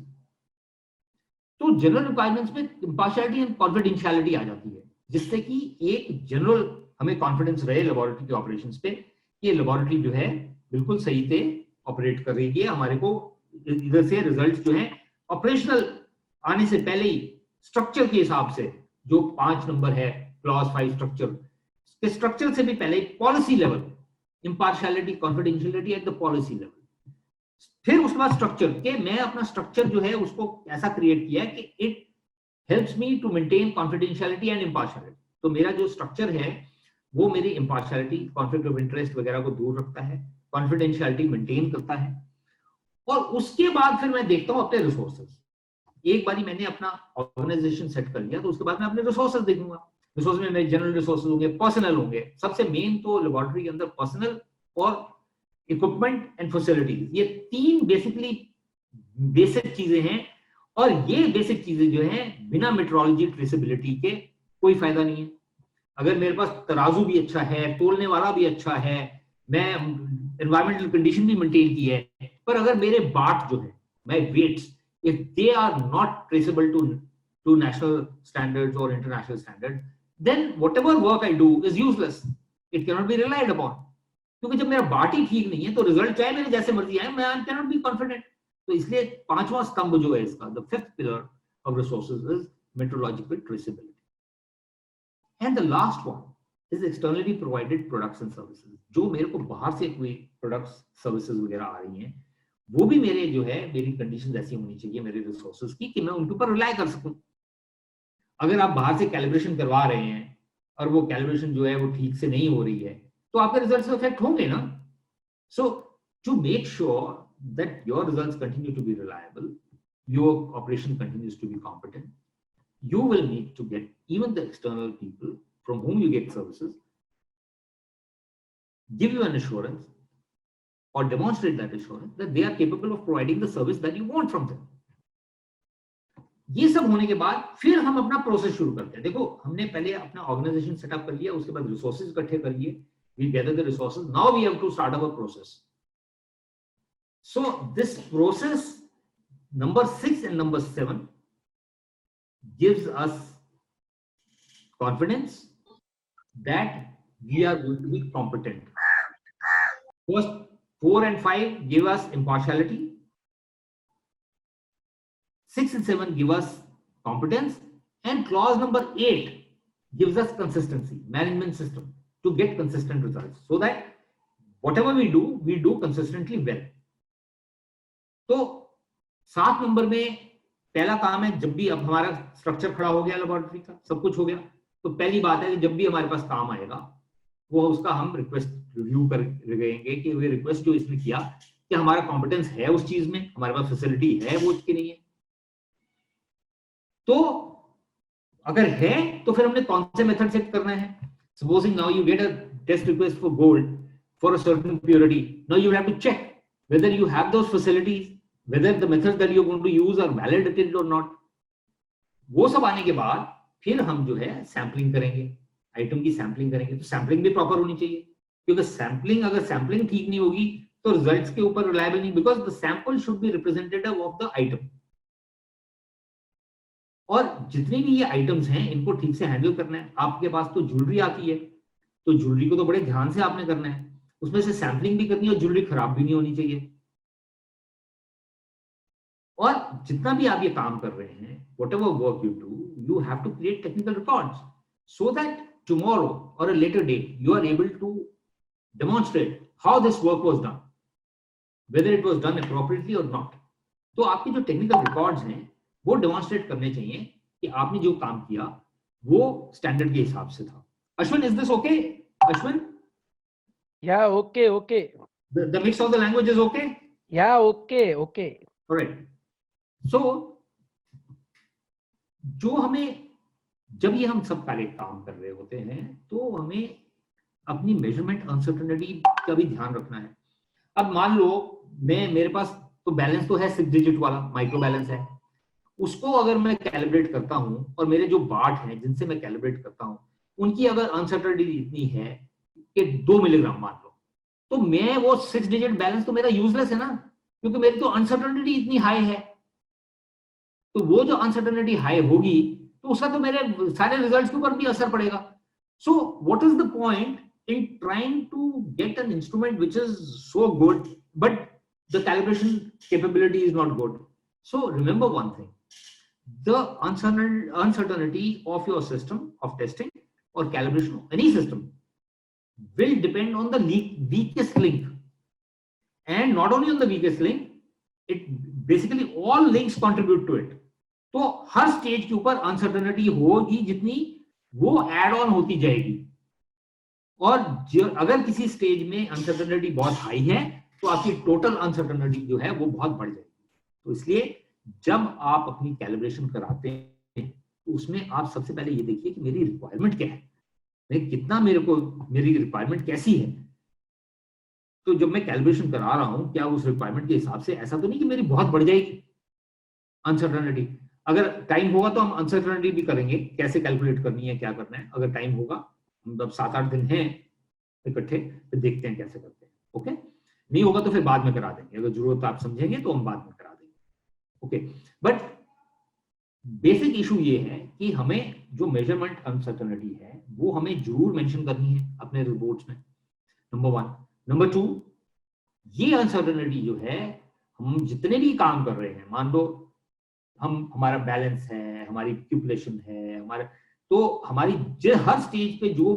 तो जनरल रिक्वायरमेंट्स में इंपार्शियलिटी एंड कॉन्फिडेंशियलिटी आ जाती है, जिससे कि एक जनरल हमें कॉन्फिडेंस रहे लेबोरेटरी के ऑपरेशंस पे कि लेबोरेटरी जो है बिल्कुल सही से ऑपरेट कर रही है। हमारे को इधर से रिजल्ट जो है ऑपरेशनल आने से पहले ही स्ट्रक्चर के हिसाब से, जो 5 नंबर है क्लॉज 5 स्ट्रक्चर, के स्ट्रक्चर से भी पहले policy level, impartiality, confidentiality at the policy level. फिर उसके बाद स्ट्रक्चर के, मैं अपना स्ट्रक्चर जो है उसको ऐसा क्रिएट किया कि it helps me to maintain confidentiality and impartiality. तो मेरा जो स्ट्रक्चर है वो मेरी इंपार्शियलिटी, कॉन्फ्लिक्ट ऑफ इंटरेस्ट वगैरह को दूर रखता है, कॉन्फिडेंशियलिटी मेंटेन करता है। और उसके बाद फिर मैं देखता हूं अपने रिसोर्सेज। एक बारी मैंने अपना ऑर्गेनाइजेशन सेट कर लिया, तो उसके बाद मैं अपने रिसोर्सेज देखूंगा। रिसोर्स में मेरे जनरल रिसोर्सेज होंगे, पर्सनल होंगे। सबसे मेन तो लेबोरेटरी के अंदर पर्सनल और इक्विपमेंट एंड फैसिलिटीज, ये 3 बेसिकली बेसिक चीजें हैं। और ये बेसिक चीजें जो हैं, बिना मेट्रोलॉजी ट्रेसेबिलिटी के कोई फायदा नहीं है। अगर मेरे पास तराजू भी अच्छा है, तोलने वाला भी अच्छा है, मैं एनवायरमेंटल कंडीशन भी मेंटेन की है, पर अगर मेरे बाट जो है, my weights, if they are not traceable to national standards or international standards, then whatever work I do is useless. It cannot be relied upon. क्योंकि जब मेरा बाट ही ठीक नहीं है तो रिजल्ट चाहे मेरे जैसे मर्जी आए, मैं cannot be confident. तो इसलिए 5वां स्तंभ जो है इसका, the 5th pillar of resources is metrological traceability. And the last one is externally provided products and services. जो मेरे को बाहर से कोई प्रोडक्ट्स, सर्विसेज वगैरह आ रही हैं, वो भी मेरे जो है, मेरी कंडीशंस ऐसी होनी चाहिए मेरे रिसोर्सेज की कि मैं उनके ऊपर रिलाय कर सकूं। अगर आप बाहर से कैलिब्रेशन करवा रहे हैं और वो कैलिब्रेशन जो है वो ठीक से नहीं हो रही है, तो आपके रिजल्ट्स इफेक्ट होंगे ना। So to make sure that your results continue to be reliable, your operation continues to be competent, you will need to get even the external people from whom you get services give you an assurance or demonstrate that assurance that they are capable of providing the service that you want from them. ये सब होने के बाद फिर हम अपना process शुरू करते हैं। देखो, हमने पहले अपना ऑर्गेनाइजेशन सेटअप कर लिया, उसके बाद रिसोर्सेज इकट्ठे कर लिए, we gather the resources, now we have to start our process. So this process number 6 and number 7 gives us confidence that we are going to be competent. First 4 and 5 give us impartiality, 6 and 7 give us competence, And clause number 8 gives us consistency, management system to get consistent results, so that whatever we do consistently well. तो 7 number में पहला काम है, जब भी अब हमारा structure खड़ा हो गया लेबोरेटरी का, सब कुछ हो गया, तो पहली बात है कि जब भी हमारे पास काम आएगा वो उसका हम रिक्वेस्ट रिव्यू कर रहेंगे कि वो रिक्वेस्ट जो इसने किया, क्या हमारा कॉम्पिटेंस है उस चीज में, हमारे पास फैसिलिटी है वो उसकी नहीं है। तो अगर है तो फिर हमने कौन से मेथड से करना है। Supposing now you get a test request for gold for a certain purity, now you have to check whether you have those facilities, whether the methods that you're going to use are validated or not. वो सब आने के बाद फिर हम जो है sampling करेंगे, आइटम की सैम्पलिंग करेंगे। तो सैम्पलिंग भी प्रॉपर होनी चाहिए, क्योंकि सैम्पलिंग अगर सैम्पलिंग ठीक नहीं होगी तो रिजल्ट्स के ऊपर रिलायबल नहीं, because the sample should be representative of the item. और जितने भी ये आइटम्स हैं इनको ठीक से हैंडल करना है। आपके पास तो ज्वेलरी आती है, तो ज्वेलरी को तो बड़े ध्यान से आपने करना है, उसमें से सैम्पलिंग भी करनी है और ज्वेलरी खराब भी नहीं होनी चाहिए। और जितना भी आप ये काम कर रहे हैं, whatever work you do, you have to create technical records so that tomorrow or a later date you are able to demonstrate how this work was done, whether it was done appropriately or not. तो आपके जो technical records हैं वो demonstrate करने चाहिए कि आपने जो काम किया वो स्टैंडर्ड के हिसाब से था। Ashwin, is this okay? Ashwin? Yeah, okay. The mix of the language is okay? Yeah, okay. All right. So, जो हमें जब ये हम सब कार्य काम कर रहे होते हैं तो हमें अपनी मेजरमेंट अनसर्टेनिटी का भी ध्यान रखना है। अब मान लो मेरे पास तो बैलेंस तो है 6 डिजिट वाला, माइक्रो बैलेंस है, उसको अगर मैं कैलिब्रेट करता हूं और मेरे जो बार्ट हैं जिनसे मैं कैलिब्रेट करता हूं उनकी अगर अनसर्टेनिटी इतनी है कि 2 मिलीग्राम मान लो, तो मैं वो 6 डिजिट बैलेंस तो मेरा यूजलेस है ना, क्योंकि मेरी तो अनसर्टेनिटी इतनी हाई है। तो वो जो अनसर्टेनिटी हाई होगी तो उसका तो मेरे सारे रिजल्ट्स के ऊपर भी असर पड़ेगा। So what is the point in trying to get an instrument which is so good but the calibration capability is not good? So remember one thing, the uncertainty of your system of testing or calibration of any system will depend on the weakest link, and not only on the weakest link, it basically all links contribute to it. तो हर stage के ऊपर uncertainty होगी जितनी वो add on होती जाएगी, और अगर किसी स्टेज में अनसर्टेनिटी बहुत हाई है तो आपकी टोटल अनसर्टेनिटी जो है वो बहुत बढ़ जाएगी। तो इसलिए जब आप अपनी कैलिब्रेशन कराते हैं तो उसमें आप सबसे पहले ये देखिए कि मेरी रिक्वायरमेंट क्या है, मैं कितना मेरी रिक्वायरमेंट कैसी है। तो जब मैं कैलिब्रेशन करा रहा हूं क्या उस रिक्वायरमेंट के हिसाब से, ऐसा तो नहीं कि मेरी बहुत बढ़ जाएगी अनसर्टेनिटी। अगर टाइम होगा तो हम अनसर्टेनिटी भी करेंगे, कैसे कैलकुलेट करनी है, क्या करना है। अगर टाइम होगा, मतलब 7-8 दिन हैं इकट्ठे, तो देखते हैं कैसे करते हैं। ओके, नहीं होगा तो फिर बाद में करा देंगे, अगर जरूरत आप समझेंगे तो हम बाद में करा देंगे। ओके, बट बेसिक इशू ये है कि हमें जो मेजरमेंट अनसर्टेनिटी है वो हमें जरूर मेंशन करनी है अपने रिपोर्ट्स में, नंबर 1। नंबर 2, ये अनसर्टेनिटी जो है, हम जितने भी काम कर रहे हैं, मान लो हमारा बैलेंस है, हमारी क्यूमुलेशन है, तो हमारी हर स्टेज पे जो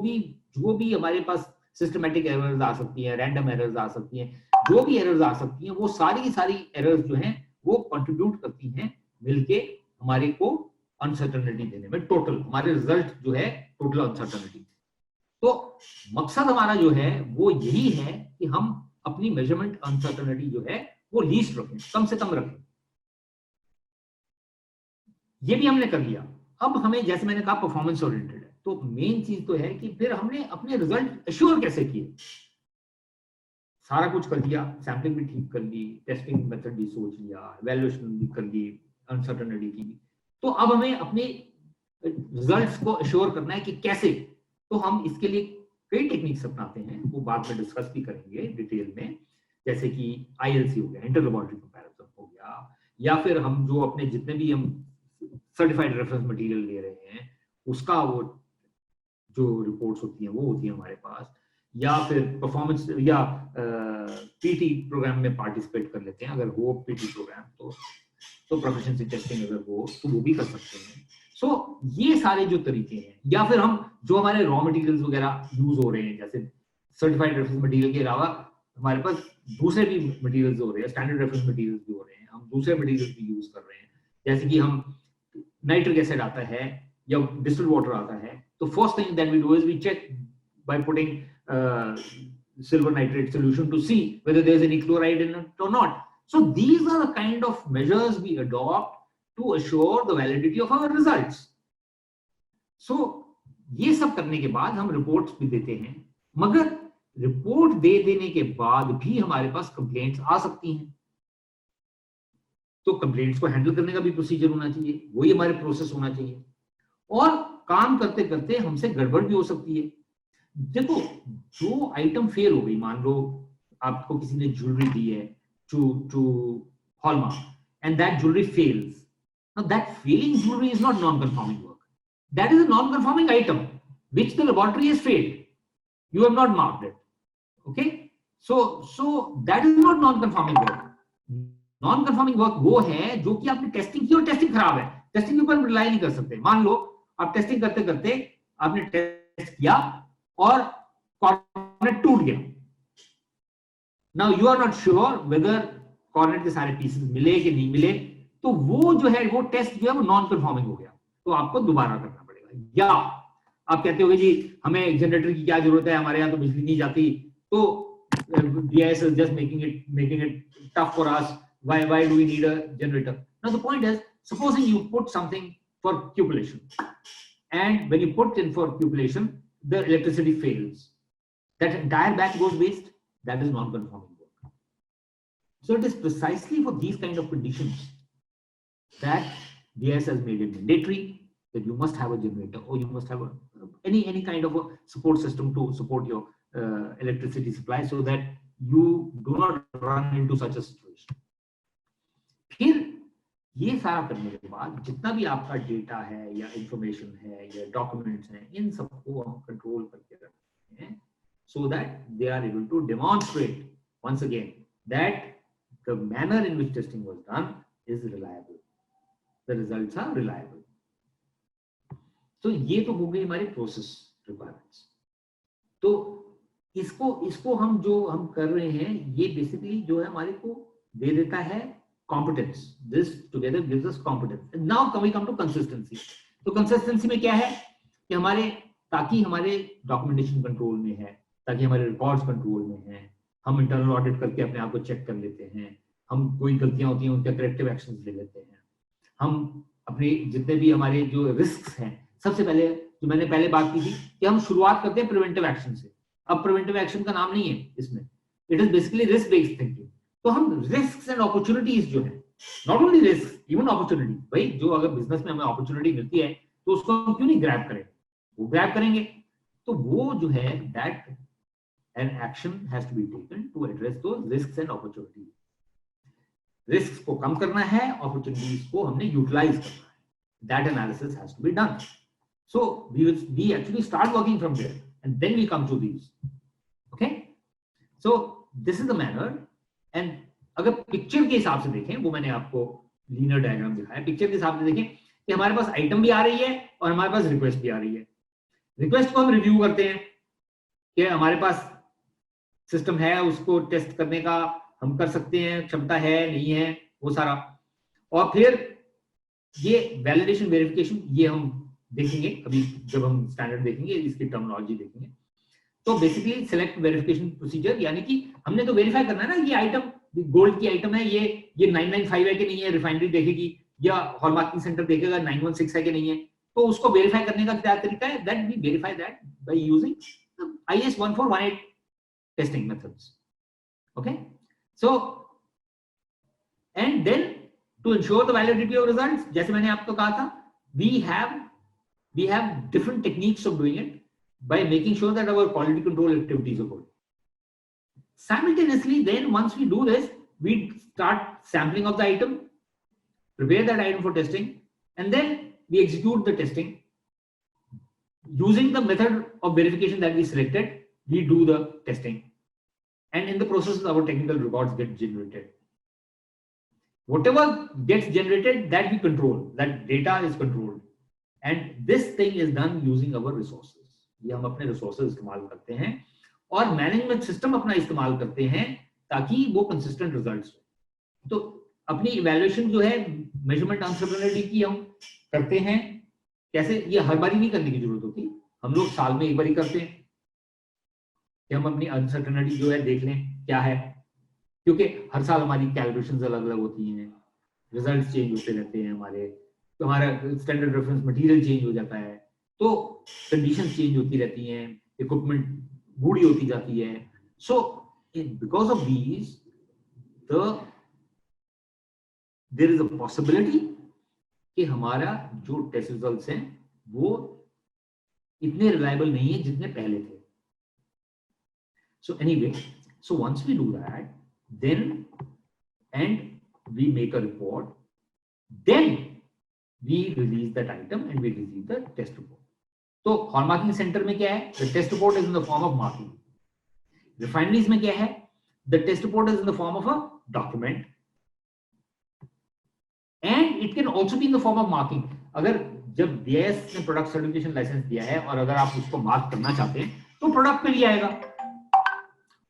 भी हमारे पास सिस्टमैटिक एरर्स आ सकती हैं, रैंडम एरर्स आ सकती हैं, जो भी एरर्स आ सकती हैं, वो सारी की सारी एरर्स जो हैं वो कंट्रीब्यूट करती हैं मिलके हमारे को अनसर्टेनिटी देने में, टोटल हमारे रिजल्ट जो है टोटल अनसर्टेनिटी। तो मकसद हमारा जो है वो यही है कि हम अपनी मेजरमेंट अनसर्टेनिटी जो है वो लीस्ट रखें, कम से कम रखें। ये भी हमने कर लिया। अब हमें, जैसे मैंने कहा, परफॉर्मेंस ओरिएंटेड है, तो मेन चीज तो है कि फिर हमने अपने रिजल्ट एश्योर कैसे किए। सारा कुछ कर लिया, सैम्पलिंग भी ठीक कर ली, टेस्टिंग मेथड भी सोच लिया, इवैल्यूएशन भी कर ली, अनसर्टेनिटी की भी। तो अब हमें अपने रिजल्ट्स को एश्योर करना है कि कैसे। तो हम इसके लिए कई टेक्निक्स अपनाते हैं, वो बाद में डिस्कस भी करेंगे डिटेल में, जैसे कि ILC हो गया, इंटर लैबोरेटरी कंपैरिजन हो गया, या फिर हम जो अपने जितने भी हम सर्टिफाइड रेफरेंस मटेरियल ले रहे हैं उसका वो जो रिपोर्ट्स होती हैं वो होती है हमारे पास, या फिर परफॉर्मेंस या PT प्रोग्राम में पार्टिसिपेट कर लेते हैं, अगर हो PT प्रोग्राम तो प्रोफिशिएंसी टेस्टिंग अगर हो तो वो भी कर सकते हैं। सो ये सारे जो तरीके हैं, या फिर हम जो हमारे रॉ मटेरियल्स वगैरह यूज हो रहे हैं, जैसे सर्टिफाइड रेफरेंस मटेरियल के अलावा हमारे पास दूसरे भी मटेरियल्स हो रहे हैं, स्टैंडर्ड रेफरेंस मटेरियल्स भी हो रहे हैं, हम दूसरे मटेरियल्स भी यूज कर रहे हैं, जैसे कि हम नाइट्रिक एसिड आता है या डिस्टिल्ड वाटर आता है, तो first thing that we do is we check by putting silver nitrate solution to see whether there is any chloride in it or not. So these are the kind of measures we adopt to assure the validity of our results. So ये सब करने के बाद हम reports भी देते हैं, मगर रिपोर्ट दे देने के बाद भी हमारे पास कंप्लेंट्स आ सकती हैं, तो कंप्लेंट्स को हैंडल करने का भी प्रोसीजर होना चाहिए, वही हमारे प्रोसेस होना चाहिए, और काम करते करते हमसे गड़बड़ भी हो सकती है। देखो, जो आइटम फेल हो गई, मान लो आपको किसी ने ज्वेलरी दी है to hallmark and that jewellery fails, now that failing jewellery is not non conforming work, that is a non conforming item which the laboratory has failed, you have not marked it, okay? So that is not non conforming work. non conforming work वो है जो कि आपने testing की और testing खराब है, testing के ऊपर हम रिलाई नहीं कर सकते। मान लो आप टेस्टिंग करते करते आपने टेस्ट किया और कॉर्नेट टूट गया, now you are not sure whether cornet के सारे पीसेस मिले कि नहीं मिले, तो वो जो है वो टेस्ट जो है वो नॉन कंफर्मिंग हो गया, तो आपको दोबारा करना पड़ेगा। या आप कहते होगे जी हमें जनरेटर की क्या जरूरत है, हमारे यहाँ तो बिजली नहीं जाती, तो BIS is just making it tough for us. Why do we need a generator? Now the point is, supposing you put something for cupellation, and when you put in for cupellation, the electricity fails. That entire batch goes waste. That is non-conforming work. So it is precisely for these kind of conditions that BIS has made it mandatory that you must have a generator, or you must have any kind of a support system to support your electricity supply, so that you do not run into such a situation. फिर ये सारा करने के बाद जितना भी आपका data है या इंफॉर्मेशन है या डॉक्यूमेंट्स हैं, इन सबको हम कंट्रोल करके रखते हैं, so that they are able to demonstrate once again that the manner in which testing was done is reliable, the results are reliable. तो ये तो हो गई हमारी प्रोसेस रिक्वायरमेंट्स। तो इसको हम जो हम कर रहे हैं, ये बेसिकली जो है हमारे को दे देता है competence. This together gives us competence. Now we come to consistency. तो कंसिस्टेंसी में क्या है कि हमारे, ताकि हमारे डॉक्यूमेंटेशन कंट्रोल में है, ताकि हमारे रिकॉर्ड्स कंट्रोल में है, हम इंटरनल ऑडिट करके अपने आप को चेक कर लेते हैं, हम कोई गलतियां होती हैं उनका करेक्टिव एक्शंस ले लेते हैं, हम अपने जितने भी हमारे जो रिस्क हैं, सबसे पहले जो मैंने पहले बात की थी कि हम शुरुआत करते हैं प्रिवेंटिव एक्शन से। अब प्रिवेंटिव एक्शन का नाम नहीं है इसमें, it is basically risk based thinking. तो हम रिस्क्स एंड अपॉर्चुनिटीज जो है, not only risk, even opportunity, भाई जो अगर बिजनेस में हमें अपॉर्चुनिटी मिलती है तो उसको हम क्यों नहीं ग्रैब करें, वो ग्रैब करेंगे। तो वो जो है that an action has to be taken to address those risks and opportunities. Risks को कम करना है, अपॉर्चुनिटीज को हमने यूटिलाइज करना है, that analysis has to be done. So we actually start working from there and then we come to these. Okay, so this is the manner. And अगर picture के हिसाब से देखें, वो मैंने आपको लीनियर डायग्राम दिखाया, पिक्चर के हिसाब से देखें कि हमारे पास आइटम भी आ रही है और हमारे पास रिक्वेस्ट भी आ रही है। रिक्वेस्ट को हम रिव्यू करते हैं कि हमारे पास सिस्टम है, उसको टेस्ट करने का हम कर सकते हैं, क्षमता है नहीं है, वो सारा। और फिर ये वैलिडेशन वेरिफिकेशन, ये हम देखेंगे अभी जब हम स्टैंडर्ड देखेंगे, इसकी टर्मिनोलॉजी देखेंगे। तो बेसिकली सिलेक्ट वेरिफिकेशन प्रोसीजर, यानी कि हमने तो वेरीफाई करना है ना, ये आइटम गोल्ड की आइटम है, ये 995 है कि नहीं है, रिफाइनरी देखेगी या हॉलमार्किंग सेंटर देखेगा 916 है कि नहीं है। तो उसको वेरीफाई करने का क्या तरीका है, that we verify that by using IS 1418 testing methods. Okay, so and then to ensure the validity of results, जैसे मैंने आपको कहा था, we have different techniques of doing it by making sure that our quality control activities are good. Simultaneously, then once we do this, we start sampling of the item, prepare that item for testing, and then we execute the testing using the method of verification that we selected. We do the testing, and in the process our technical records get generated. Whatever gets generated, that we control, that data is controlled. And this thing is done using our resources. ये हम अपने resources इस्तेमाल करते हैं और management system अपना इस्तेमाल करते हैं ताकि वो कंसिस्टेंट रिजल्ट्स हो। तो अपनी इवैल्यूएशन जो है मेजरमेंट अनसर्टेनिटी की हम करते हैं कैसे, ये हर बारी नहीं करने की जरूरत होती, हम लोग साल में एक बार ही करते हैं कि हम अपनी अनसर्टेनिटी जो है देख लें क्या है, क्योंकि हर साल हमारी कैलिब्रेशंस अलग अलग होती हैं, रिजल्ट्स चेंज होते रहते हैं हमारे, तो हमारा स्टैंडर्ड रेफरेंस मटेरियल चेंज हो जाता है, तो कंडीशंस चेंज होती रहती हैं, इक्विपमेंट बूढ़ी होती जाती है। So because of these there is a possibility कि हमारा जो टेस्ट रिजल्ट्स हैं वो इतने रिलायबल नहीं है जितने पहले थे। So anyway, so once we do that, then and we make a report, then we release that item and we release the test report. तो हॉलमार्किंग सेंटर में क्या है, the test report is in the form of marking. Refineries में क्या है, the test report is in the form of a document and it can also be in the form of marking. अगर जब BIS ने product certification licence दिया है और अगर आप उसको मार्क करना चाहते हैं तो प्रोडक्ट पे भी आएगा,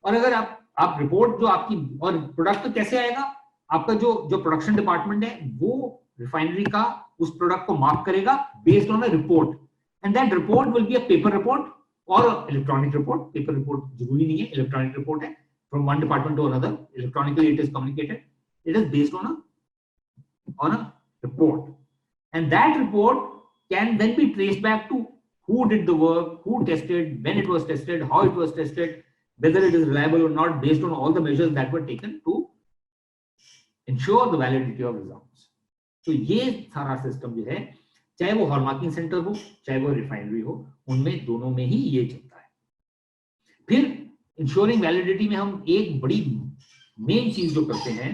और अगर आप रिपोर्ट जो आपकी, और प्रोडक्ट तो कैसे आएगा, आपका जो प्रोडक्शन डिपार्टमेंट है वो रिफाइनरी का उस प्रोडक्ट को मार्क करेगा based on a report, and that report will be a paper report और इलेक्ट्रॉनिक रिपोर्ट। पेपर रिपोर्ट जरूरी नहीं है, इलेक्ट्रॉनिक रिपोर्ट है, from one department to another, electronically it is communicated, it is based on a report, and that report can then be traced back to who did the work, who tested, when it was tested, how it was tested, whether it is reliable or not, based on all the measures that were taken to ensure the validity of results. तो ये सारा system जो है, चाहे वो hallmarking centre हो चाहे वो रिफाइनरी हो, उनमें दोनों में ही ये चलता है। फिर इंश्योरिंग वैलिडिटी में हम एक बड़ी मेन चीज जो करते हैं,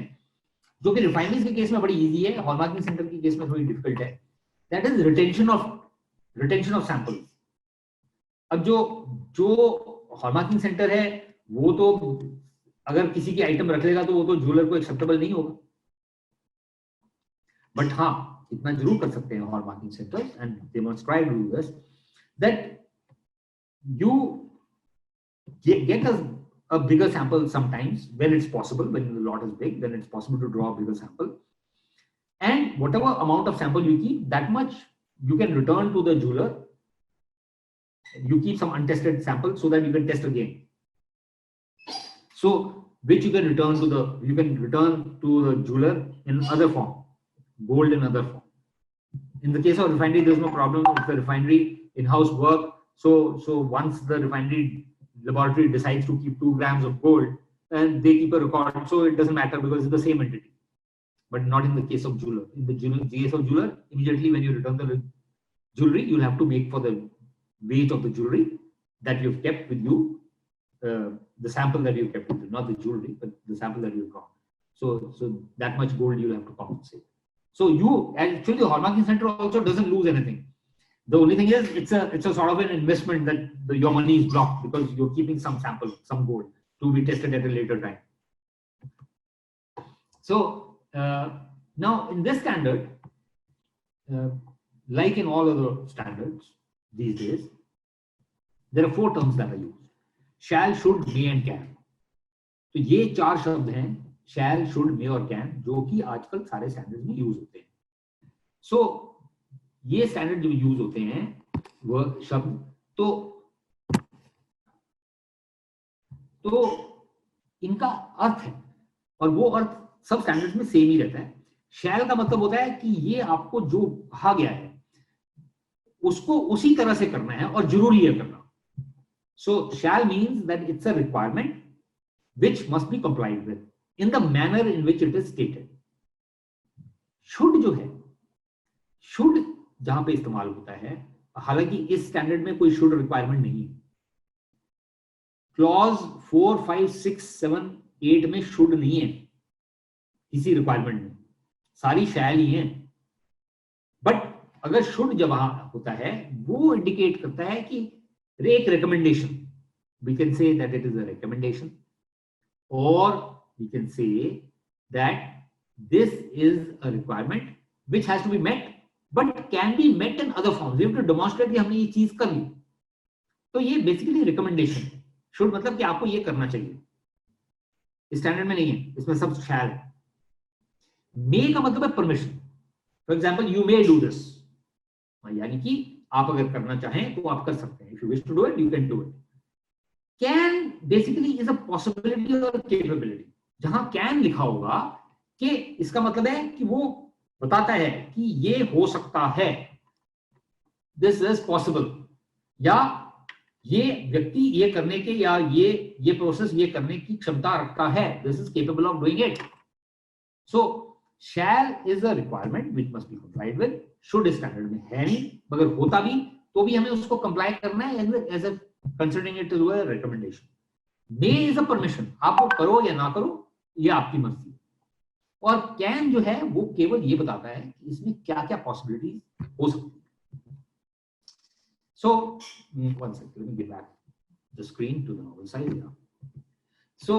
जो कि रिफाइनरीज के केस में बड़ी इजी है, हॉलमार्किंग सेंटर के केस में थोड़ी डिफिकल्ट है, that is retention of sample. अब जो हॉलमार्किंग सेंटर है वो तो अगर किसी की आइटम रख लेगा तो वो तो ज्वेलर को एक्सेप्टेबल नहीं होगा, बट हाँ इतना जरूर कर सकते हैं hallmarking centres, and they must try to do this, that you get a bigger sample sometimes when it's possible, when the lot is big, then it's possible to draw a bigger sample, and whatever amount of sample you keep, that much you can return to the jeweler. You keep some untested sample so that you can test again, so which you can return to the jeweler in other form, gold in other form. In the case of refinery, there's no problem with the refinery in-house work, so once the refinery laboratory decides to keep 2 grams of gold, and they keep a record, so it doesn't matter because it's the same entity. But not in the case of jeweler. In the case of jeweler, immediately when you return the jewelry, you'll have to make for the weight of the jewelry that you've kept with you, the sample that you've kept with you, not the jewelry, but the sample that you've drawn. So that much gold you'll have to compensate. So you actually, the hallmarking center also doesn't lose anything. The only thing is it's a sort of an investment that your money is blocked because you're keeping some sample, some gold to be tested at a later time. So now in this standard, like in all other standards these days, there are 4 terms that are used: shall, should, may and can. तो ये 4 शब्द हैं, shall, should, may और can, जो कि आजकल सारे standards में यूज होते हैं। So ये स्टैंडर्ड जो यूज होते हैं वो शब्द, तो इनका अर्थ है, और वो अर्थ सब स्टैंडर्ड्स में सेम ही रहता है। शैल का मतलब होता है कि ये आपको जो कहा गया है उसको उसी तरह से करना है और जरूरी है करना। So shall means that it's a requirement which must be complied with in the manner in which it is stated. Should जो है, शुड जहां पे इस्तेमाल होता है, हालांकि इस स्टैंडर्ड में कोई शुड रिक्वायरमेंट नहीं है। क्लॉज 4, 5, 6, 7, 8 में शुड नहीं है किसी रिक्वायरमेंट में, सारी शैल ही है। बट अगर शुड जब वहां होता है वो इंडिकेट करता है कि एक recommendation, we can say that it is a recommendation, और we can say that this is a requirement which has to be met but can be met in other forms, you have to demonstrate कि हमने ये चीज कर ली। तो ये basically recommendation है। Should मतलब कि आपको ये करना चाहिए, स्टैंडर्ड में नहीं है, इसमें सब शैल है। मे का मतलब है permission. For example you may do this, यानी कि आप अगर करना चाहें तो आप कर सकते हैं। If you wish to do it you can do it. Can basically is a possibility और कैपेबिलिटी। जहां कैन लिखा होगा कि इसका मतलब है कि वो बताता है कि ये हो सकता है, दिस इज पॉसिबल, या ये व्यक्ति ये करने के या ये प्रोसेस ये करने की क्षमता रखता है, this is capable of doing it. So shall is a requirement which must be complied with. Should standard में है नहीं, मगर होता भी तो भी हमें उसको कंप्लाई करना है as a considering it to a recommendation. May is a permission, आप वो करो या ना करो ये आपकी मर्जी। और कैन जो है वो केवल ये बताता है कि इसमें क्या क्या पॉसिबिलिटीज हो सकती है। So, one second, let me get back the screen to the normal size here. So,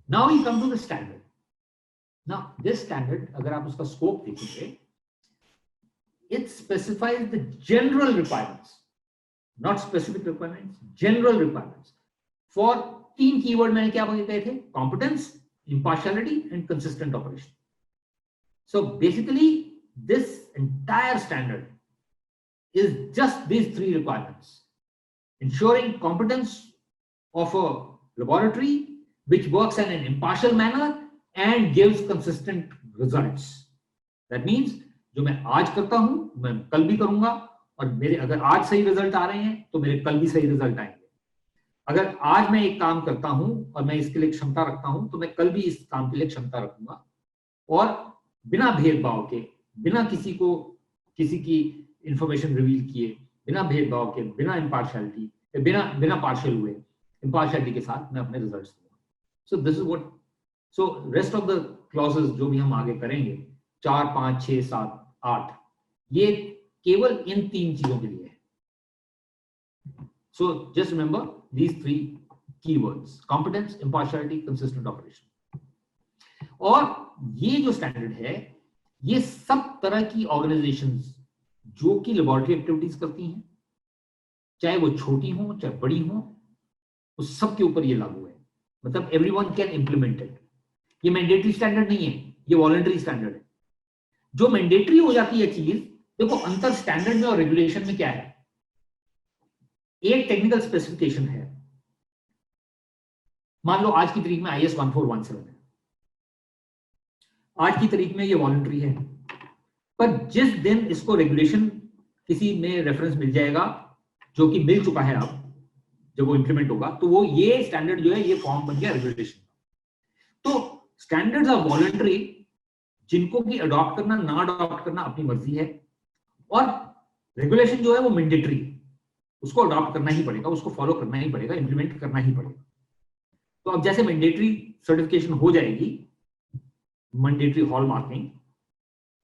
now we come to the standard. Now, this standard, अगर आप उसका scope देखेंगे, it specifies the general requirements, not specific requirements, general requirements. For 3 keyword मैंने क्या कहे थे? Competence, impartiality, and consistent operation. So, basically, this entire standard is just these 3 requirements. Ensuring competence of a laboratory which works in an impartial manner and gives consistent results. That means जो मैं आज करता हूं मैं कल भी करूंगा, और मेरे अगर आज सही रिजल्ट आ रहे हैं तो मेरे कल भी सही रिजल्ट आएंगे। अगर आज मैं एक काम करता हूं और मैं इसके लिए क्षमता रखता हूं तो मैं कल भी इस काम के लिए क्षमता रखूंगा, और बिना भेदभाव के, बिना किसी की इंफॉर्मेशन रिवील किए, बिना भेदभाव के, बिना इम्पार्शियलिटी, बिना पार्शियल हुए, इम्पार्शियलिटी के साथ मैं अपने रिजल्ट्स दूंगा। So this is what, so rest of the clauses जो भी हम आगे करेंगे 4, 5, 6, 7, 8, ये केवल इन 3 चीजों के लिए है। So just remember these 3 keywords, competence, impartiality, consistent operation. और ये जो स्टैंडर्ड है ये सब तरह की ऑर्गेनाइजेशंस जो कि लेबोरेटरी एक्टिविटीज करती हैं, चाहे वो छोटी हो चाहे बड़ी हो, उस सब के ऊपर ये लागू है। मतलब एवरीवन कैन इंप्लीमेंट इट। ये मैंडेटरी स्टैंडर्ड नहीं है, ये वॉलंटरी स्टैंडर्ड है। जो मैंडेटरी हो जाती है चीज, देखो अंतर स्टैंडर्ड में और रेगुलेशन में क्या है। एक टेक्निकल स्पेसिफिकेशन है, मान लो आज की तारीख में IS 1417 है, आज की तारीख में ये वॉलंटरी है, पर जिस दिन इसको रेगुलेशन किसी में रेफरेंस मिल जाएगा, जो कि मिल चुका है अब, जब वो इंप्लीमेंट होगा तो वो ये स्टैंडर्ड जो है ये फॉर्म बन गया रेगुलेशन। तो स्टैंडर्ड्स आर वॉलंटरी, जिनको कि अडॉप्ट करना ना अडॉप्ट करना अपनी मर्जी है, और रेगुलेशन जो है वो मैंडेटरी, उसको अडॉप्ट करना ही पड़ेगा, उसको फॉलो करना ही पड़ेगा, इंप्लीमेंट करना ही पड़ेगा। तो अब जैसे मैंडेटरी सर्टिफिकेशन हो जाएगी, मैंडेटरी हॉल मार्किंग,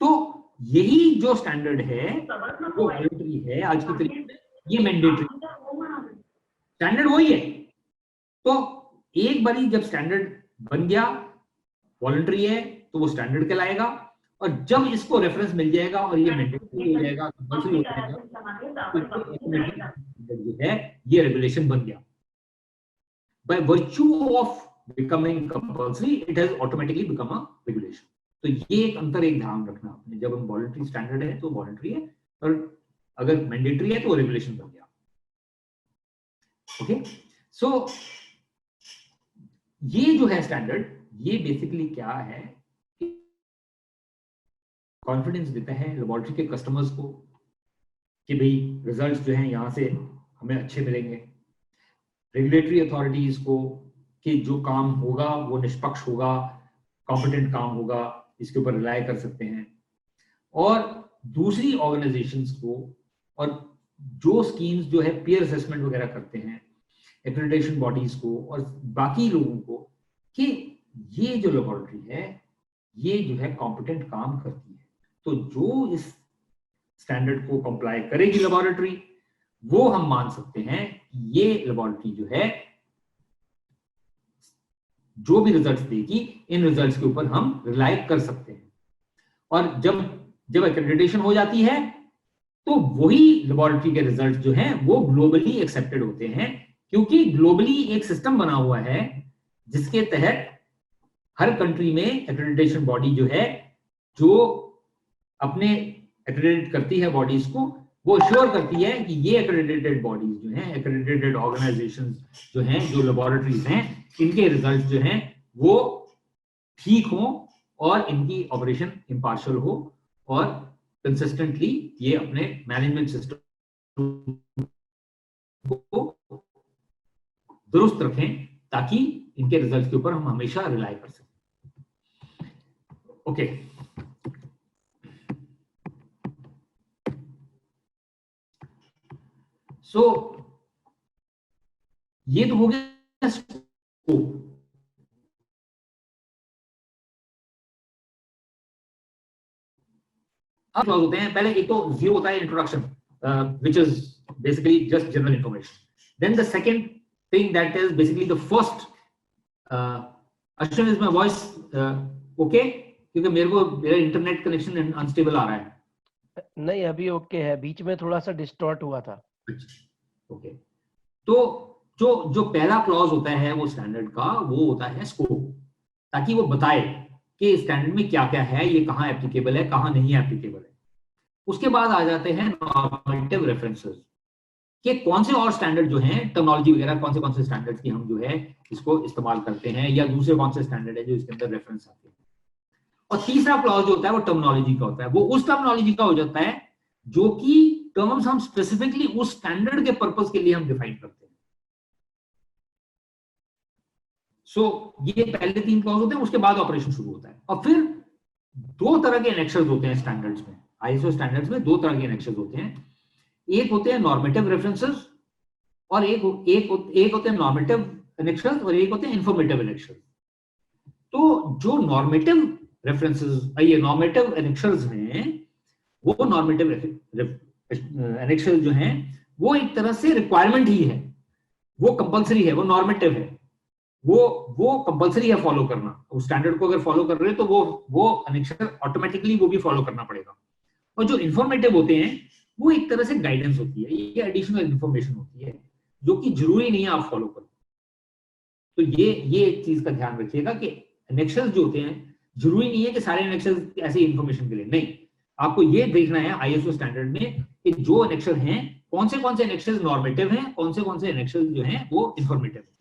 तो यही जो स्टैंडर्ड है वो वॉलंटरी है आज की तारीख में, ये मैंडेटरी स्टैंडर्ड वही है। तो एक बारी जब स्टैंडर्ड बन गया, वॉलंटरी है तो वो स्टैंडर्ड कहलाएगा, और जब इसको रेफरेंस मिल जाएगा और ये मैंडेटरी हो जाएगा, कंपल्सरी हो जाएगा, तो जो है ये रेगुलेशन बन गया। By virtue of becoming compulsory it has automatically become a regulation. तो ये एक अंतर, एक ध्यान रखना आपने, जब हम वॉलंटरी स्टैंडर्ड है तो वॉलंटरी है, और अगर मैंडेटरी है तो रेगुलेशन बन गया। ओके, सो ये जो है स्टैंडर्ड, ये बेसिकली क्या है, कॉन्फिडेंस देता है लेबोरेटरी के कस्टमर्स को कि भाई रिजल्ट्स जो हैं यहाँ से हमें अच्छे मिलेंगे, रेगुलेटरी अथॉरिटीज को कि जो काम होगा वो निष्पक्ष होगा, कॉम्पिटेंट काम होगा, इसके ऊपर रिलाय कर सकते हैं, और दूसरी ऑर्गेनाइजेशंस को, और जो स्कीम्स जो है पीयर असेसमेंट वगैरह करते हैं, एक्रेडिटेशन बॉडीज को और बाकी लोगों को, कि ये जो लेबोरेटरी है ये जो है कॉम्पिटेंट काम करती है। तो जो इस स्टैंडर्ड को कंप्लाई करेगी लेबोरेटरी, वो हम मान सकते हैं कि ये लेबोरेटरी जो है जो भी रिजल्ट्स देगी, इन रिजल्ट्स के ऊपर हम रिलाय कर सकते हैं। और जब जब एक्रेडिटेशन हो जाती है तो वही लेबोरेटरी के रिजल्ट जो हैं वो ग्लोबली एक्सेप्टेड होते हैं, क्योंकि ग्लोबली एक सिस्टम बना हुआ है जिसके तहत हर कंट्री में एक्रेडिटेशन बॉडी जो है, जो अपने एक्रेडिट करती है बॉडीज को, वो श्योर करती है कि ये एक्रेडिटेड बॉडीज जो हैं, एक्रेडिटेड ऑर्गेनाइजेशंस जो हैं, जो लेबोरेटरीज हैं, इनके रिजल्ट जो हैं वो ठीक हो और इनकी ऑपरेशन इम्पार्शियल हो और कंसिस्टेंटली ये अपने मैनेजमेंट सिस्टम को दुरुस्त रखें, ताकि इनके रिजल्ट के ऊपर हम हमेशा रिलाई कर सकें। ओके, सो ये तो हो गया स्कोप। अब क्लॉज होते हैं, पहले एक तो जीरो होता है introduction, which is basically just general information. Then the second thing that is basically the first, Ashwin is my voice okay? क्योंकि मेरा इंटरनेट कनेक्शन अनस्टेबल आ रहा है। नहीं, अभी ओके है, बीच में थोड़ा सा डिस्टॉर्ट हुआ था। ओके, तो जो पहला क्लॉज होता है वो स्टैंडर्ड का, वो होता है स्कोप, ताकि वो बताए कि स्टैंडर्ड में क्या क्या है, ये कहाँ एप्लीकेबल है, कहाँ नहीं एप्लीकेबल है। उसके बाद आ जाते हैं नॉर्मेटिव रेफरेंसेस, कि कौन से और स्टैंडर्ड जो हैं, टर्मिनोलॉजी वगैरह, कौन से स्टैंडर्ड की हम जो है इसको इस्तेमाल करते हैं, या दूसरे कौन से स्टैंडर्ड है जो इसके अंदर रेफरेंस आते हैं। और तीसरा क्लॉज जो होता है वो टर्मिनोलॉजी का होता है, वो उस टर्मिनोलॉजी का हो जाता है जो कि टर्म्स हम स्पेसिफिकली उस स्टैंडर्ड के पर्पस के लिए हम डिफाइन करते हैं। सो ये पहले तीन क्लॉज होते हैं, उसके बाद ऑपरेशन शुरू होता है। और फिर दो तरह के एनेक्शंस होते हैं स्टैंडर्ड्स में, आईएसओ स्टैंडर्ड्स में दो तरह के एनेक्शंस होते हैं। एक होते हैं नॉर्मेटिव रेफरेंसेस और एक होते हैं नॉर्मेटिव एनेक्शंस और एक होते हैं इंफॉर्मेटिव एनेक्शंस। तो जो नॉर्मेटिव रेफरेंसेस, ये नॉर्मेटिव एनेक्शंस हैं, वो नॉर्मेटिव एनेक्शंस जो हैं वो एक तरह से रिक्वायरमेंट ही है, वो कंपलसरी है, वो नॉर्मेटिव है, वो कंपलसरी है फॉलो करना। उस स्टैंडर्ड को अगर फॉलो कर रहे हैं तो वो एनेक्शन ऑटोमेटिकली वो भी फॉलो करना पड़ेगा। और जो इंफॉर्मेटिव होते हैं वो एक तरह से गाइडेंस होती है, ये एडिशनल इंफॉर्मेशन होती है जो कि जरूरी नहीं है आप फॉलो करो। तो ये एक चीज का ध्यान रखिएगा कि एनेक्शंस जो होते हैं, जरूरी नहीं है कि सारे एनेक्शंस ऐसे इंफॉर्मेशन के लिए, नहीं, आपको ये देखना है आईएसओ स्टैंडर्ड में कि जो एनेक्शन हैं, कौन से एनेक्शंस नॉर्मेटिव हैं, कौन से एनेक्शंस जो हैं वो इंफॉर्मेटिव हैं।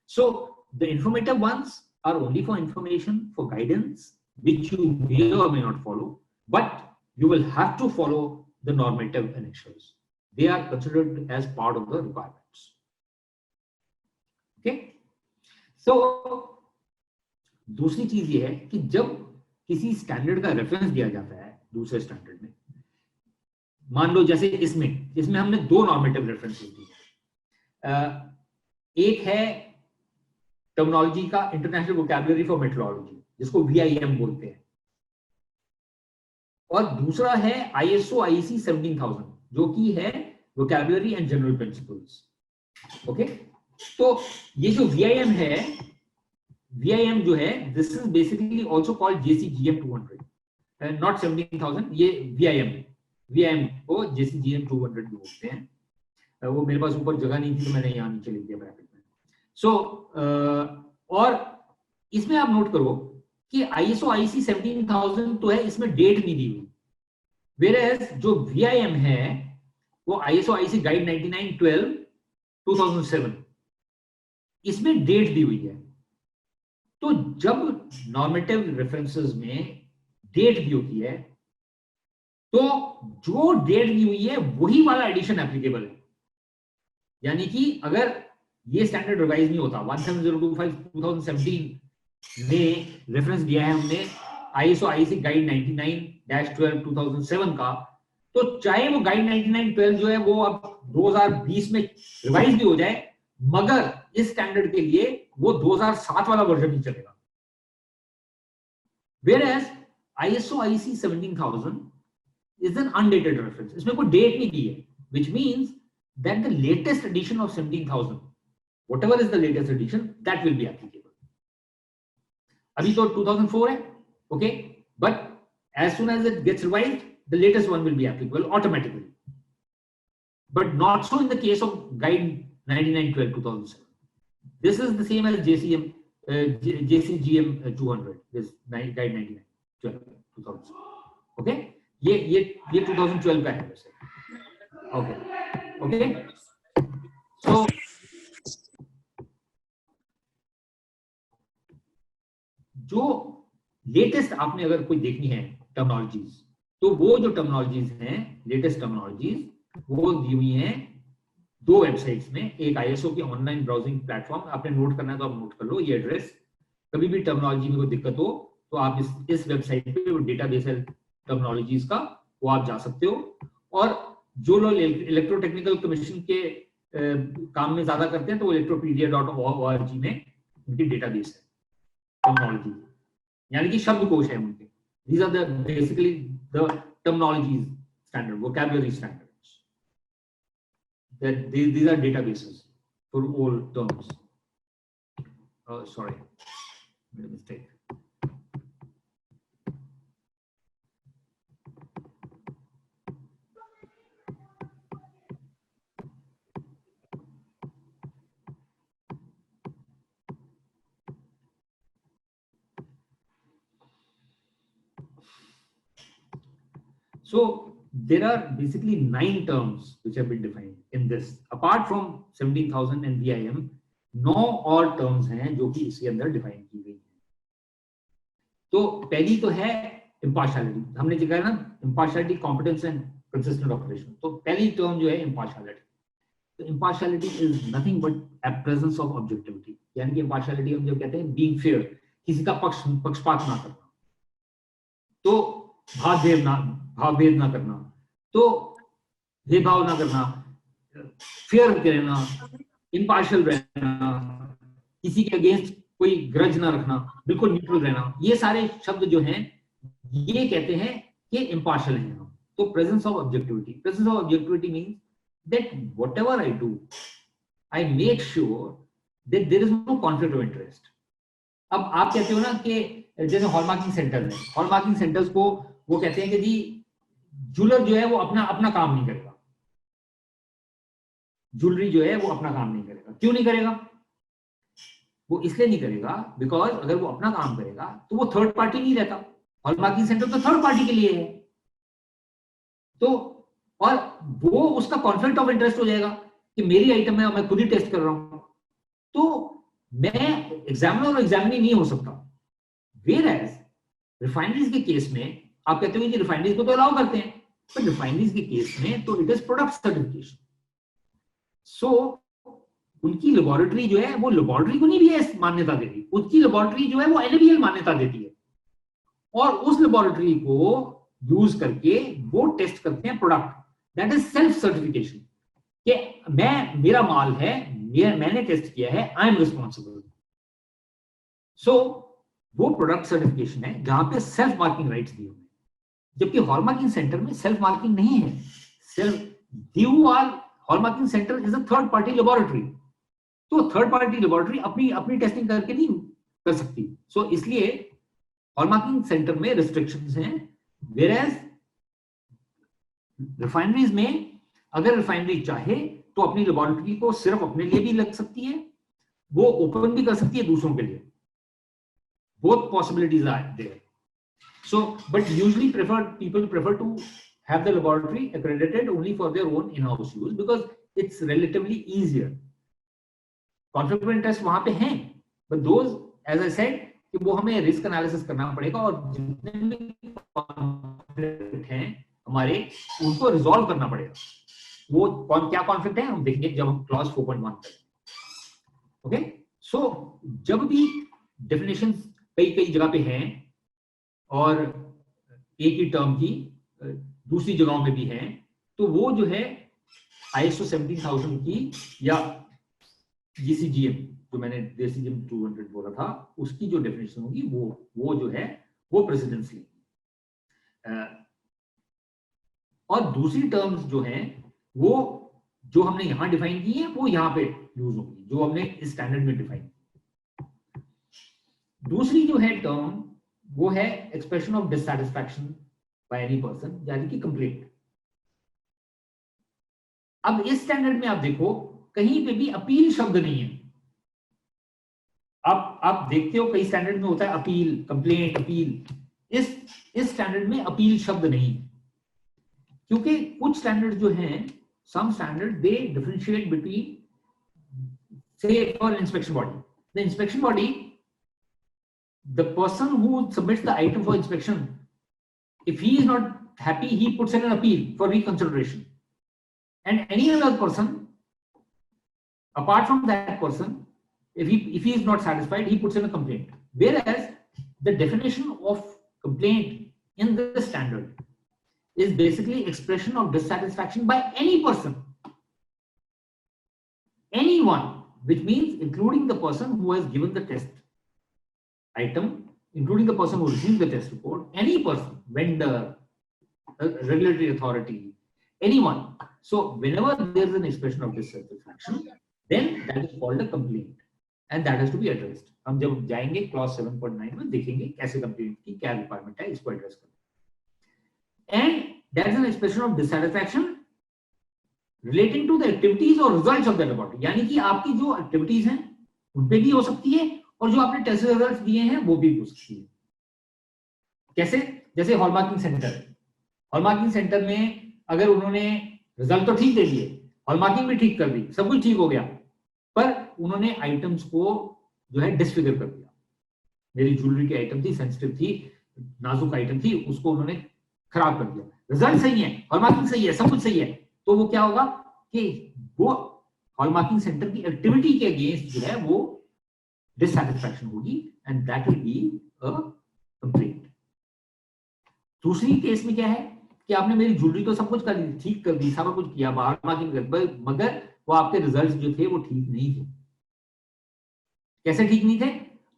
So the informative ones are only for information, for guidance, which you may or may not follow, but you will have to follow the normative annexures. They are considered as part of the requirements. Okay? So दूसरी चीज ये है कि जब किसी standard का reference दिया जाता है दूसरे स्टैंडर्ड में, मान लो जैसे इसमें हमने दो नॉर्मेटिव रेफरेंस दिए हैं। एक है टर्मिनोलॉजी का इंटरनेशनल वोकैबुलरी फॉर मेट्रोलॉजी, जिसको VIM बोलते हैं, और दूसरा है ISO IEC 17000 जो कि है vocabulary and general principles. Okay, तो ये जो VIM है, VIM जो है, this is basically also called JCGM 200, not 17000, ये VIM को JCGM 200 भी बोलते हैं। वो मेरे पास ऊपर जगह नहीं थी तो मैंने यहाँ नीचे लिख दिया ब्रैकेट में। सो और इसमें आप नोट करो कि ISO IEC 17000 तो है, इसमें डेट नहीं दी हुई, वेयरएज जो VIM है वो ISO IEC गाइड 9912 2007, इसमें डेट दी हुई है। तो जब नॉर्मेटिव रेफरेंसेस में डेट दी होती है, तो जो डेट दी हुई है वही वाला एडिशन एप्लीकेबल है। यानी कि अगर ये स्टैंडर्ड रिवाइज नहीं होता, 17025 2017 में रेफरेंस दिया है हमने ISO IEC गाइड 99-12 2007 का, तो चाहे वो गाइड 9912 जो है वो अब 2020 में रिवाइज भी हो जाए, मगर इस स्टैंडर्ड के लिए वो 2007 वाला वर्जन ही चलेगा। Whereas ISO IEC 17000 is an undated reference, इसमें कोई डेट नहीं दी है, which means that the latest edition of 17000, whatever is the latest edition, that will be applicable. अभी तो 2004 है, okay, but as soon as it gets revised, the latest one will be applicable automatically. But not so in the case of Guide 9912/2007. This is the same as JCGM 200. This Guide 9912/2007. Okay? ये 2012 का है वैसे. Okay. So जो latest आपने अगर कोई देखनी है टर्मिनोलॉजीज, तो वो जो टर्मिनोलॉजीज हैं, लेटेस्ट टर्मिनोलॉजीज, वो दी हुई हैं 2 वेबसाइट्स में. एक ISO की ऑनलाइन ब्राउजिंग प्लेटफॉर्म, आपने नोट करना है तो आप नोट कर लो ये एड्रेस. कभी भी टर्मिनोलॉजी में कोई दिक्कत हो तो आप इस वेबसाइट पे, वो डेटाबेस है टर्मिनोलॉजीज का, वो आप जा सकते हो. और जो लोग इलेक्ट्रोटेक्निकल कमीशन के काम में ज्यादा करते हैं तो electropedia.org में उनकी डेटाबेस है टर्मिनोलॉजी, यानी कि शब्दकोश है उनके. These are basically the terminologies standard, vocabulary standards. That these are databases for all terms. Sorry, made a mistake. So there are basically 9 terms which have been defined in this. Apart from 17,000 and VIM, 9 और terms हैं जो कि इसके अंदर define की गई हैं. तो पहली तो है impartiality. हमने जो कहा ना, impartiality, competence and consistent operation. तो पहली टर्म जो है impartiality. तो impartiality is nothing but a presence of objectivity. यानी कि impartiality हम जब कहते हैं being fair, किसी का पक्षपात ना करना, तो भावभेद ना करना, तो भेदभाव ना करना, फेयर रहना, इम्पार्शियल रहना, किसी के अगेंस्ट कोई ग्रज ना रखना, बिल्कुल न्यूट्रल रहना. ये सारे शब्द जो हैं ये कहते हैं कि इम्पार्शियल हैं हम. तो presence of objectivity means that whatever I do, I make sure that there is no conflict of interest. अब आप कहते हो ना कि जैसे हॉलमार्किंग सेंटर है, हॉलमार्किंग सेंटर्स को वो कहते हैं कि जी ज्वेलर जो है वो अपना काम नहीं करेगा, ज्वेलरी जो है वो अपना काम नहीं करेगा. क्यों नहीं करेगा? वो इसलिए नहीं करेगा बिकॉज अगर वो अपना काम करेगा तो वो थर्ड पार्टी नहीं रहता. हॉलमार्किंग सेंटर तो थर्ड पार्टी के लिए है. तो और वो उसका कॉन्फ्लिक्ट ऑफ इंटरेस्ट हो जाएगा कि मेरी आइटम है, मैं खुद ही टेस्ट कर रहा हूं, तो मैं एग्जामिनर और एग्जामिनी नहीं हो सकता. Whereas रिफाइनरीज के केस में आप कहते हो कि रिफाइनरीज को तो अलाउ करते हैं, पर रिफाइनरीज के केस में तो इट इज प्रोडक्ट सर्टिफिकेशन. सो उनकी लेबोरेटरी जो है वो लेबोरेटरी को नहीं BIS मान्यता देती, उसकी लेबोरेटरी जो है वो NABL मान्यता देती है, और उस लेबोरेटरी को यूज करके वो टेस्ट करते हैं product. That is self certification कि मेरा माल है, मैंने टेस्ट किया है, आई एम रिस्पॉन्सिबल. सो वो प्रोडक्ट सर्टिफिकेशन है जहां पे सेल्फ मार्किंग राइट्स दिए हुए हैं. जबकि हॉलमार्किंग सेंटर में सेल्फ मार्किंग नहीं है. Hallmarking centre is a third party laboratory. तो थर्ड पार्टी लेबोरेटरी अपनी टेस्टिंग करके नहीं कर सकती. सो इसलिए हॉलमार्किंग सेंटर में रिस्ट्रिक्शंस हैं. वेयरएज रिफाइनरीज में अगर रिफाइनरी चाहे तो अपनी लेबोरेटरी को सिर्फ अपने लिए भी लग सकती है, वो ओपन भी कर सकती है दूसरों के लिए. Both possibilities are there. So, but usually people prefer to have the laboratory accredited only for their own in-house use because it's relatively easier. Conflict of interest वहां पे हैं, but those, as I said, कि वो हमें risk analysis करना पड़ेगा और जितने भी कॉन्फ्लिक्ट हैं हमारे, उनको रिजॉल्व करना पड़ेगा. वो क्या कॉन्फ्लिक्ट है हम देखेंगे जब हम क्लॉज 4.1 करेंगे. ओके, सो जब भी डेफिनेशंस कई जगह पे हैं और एक ही टर्म की दूसरी जगहों में भी हैं, तो वो जो है ISO 17000 की या GCGM, जो मैंने JCGM 200 बोला था, उसकी जो डेफिनेशन होगी वो जो है वो प्रेसिडेंस लेगी. और दूसरी टर्म्स जो हैं वो जो हमने यहां डिफाइन की है वो यहां पे यूज होगी, जो हमने इस स्टैंडर्ड में डिफाइन की. दूसरी जो है टर्म वो है expression of dissatisfaction by any person, यानी कि कंप्लेंट। अब इस स्टैंडर्ड में आप देखो कहीं पे भी अपील शब्द नहीं है। आप देखते हो कई स्टैंडर्ड में होता है अपील, कंप्लेंट, अपील। इस स्टैंडर्ड में अपील शब्द नहीं, क्योंकि कुछ स्टैंडर्ड जो हैं, some standard they differentiate between, say for inspection body, the inspection body, the person who submits the item for inspection, if he is not happy, he puts in an appeal for reconsideration, and any other person apart from that person, if he is not satisfied, he puts in a complaint. Whereas the definition of complaint in the standard is basically expression of dissatisfaction by any person, anyone, which means including the person who has given the test item, including the person who received the test report, any person, vendor, regulatory authority, anyone. So whenever there is an expression of dissatisfaction, then that is called a complaint, and that has to be addressed. हम जब जाएंगे clause 7.9 में देखेंगे कैसे complaint की क्या requirement है, इसको एड्रेस करना। And that is an expression of dissatisfaction relating to the activities और रिजल्ट्स ऑफ द लैबोरेटरी, यानी कि आपकी जो एक्टिविटीज हैं उन पे भी हो सकती है और जो आपने टेस्ट रिजल्ट्स दिए हैं वो भी हो सकती है। कैसे? जैसे हॉलमार्किंग सेंटर, हॉलमार्किंग सेंटर में अगर उन्होंने रिजल्ट तो ठीक दे दिए, हॉलमार्किंग भी ठीक कर दी, सब कुछ ठीक हो गया, पर उन्होंने आइटम्स को जो है डिसफिगर कर दिया। मेरी ज्वेलरी की आइटम थी, सेंसिटिव थी, नाजुक आइटम थी, उसको उन्होंने खराब कर दिया। रिजल्ट सही है, हॉलमार्किंग सही है, सब कुछ सही है, तो वो क्या होगा कि वो हॉलमार्किंग सेंटर की एक्टिविटी के अगेंस्ट जो है वो डिससैटिस्फैक्शन होगी, and that will be a complaint. दूसरी केस में क्या है कि आपने मेरी ज्वेलरी तो सब कुछ कर दी, ठीक कर दी, सब कुछ किया, बाहर मार्किंग कर, मगर वो आपके रिजल्ट्स जो थे वो ठीक नहीं थे। कैसे ठीक नहीं थे?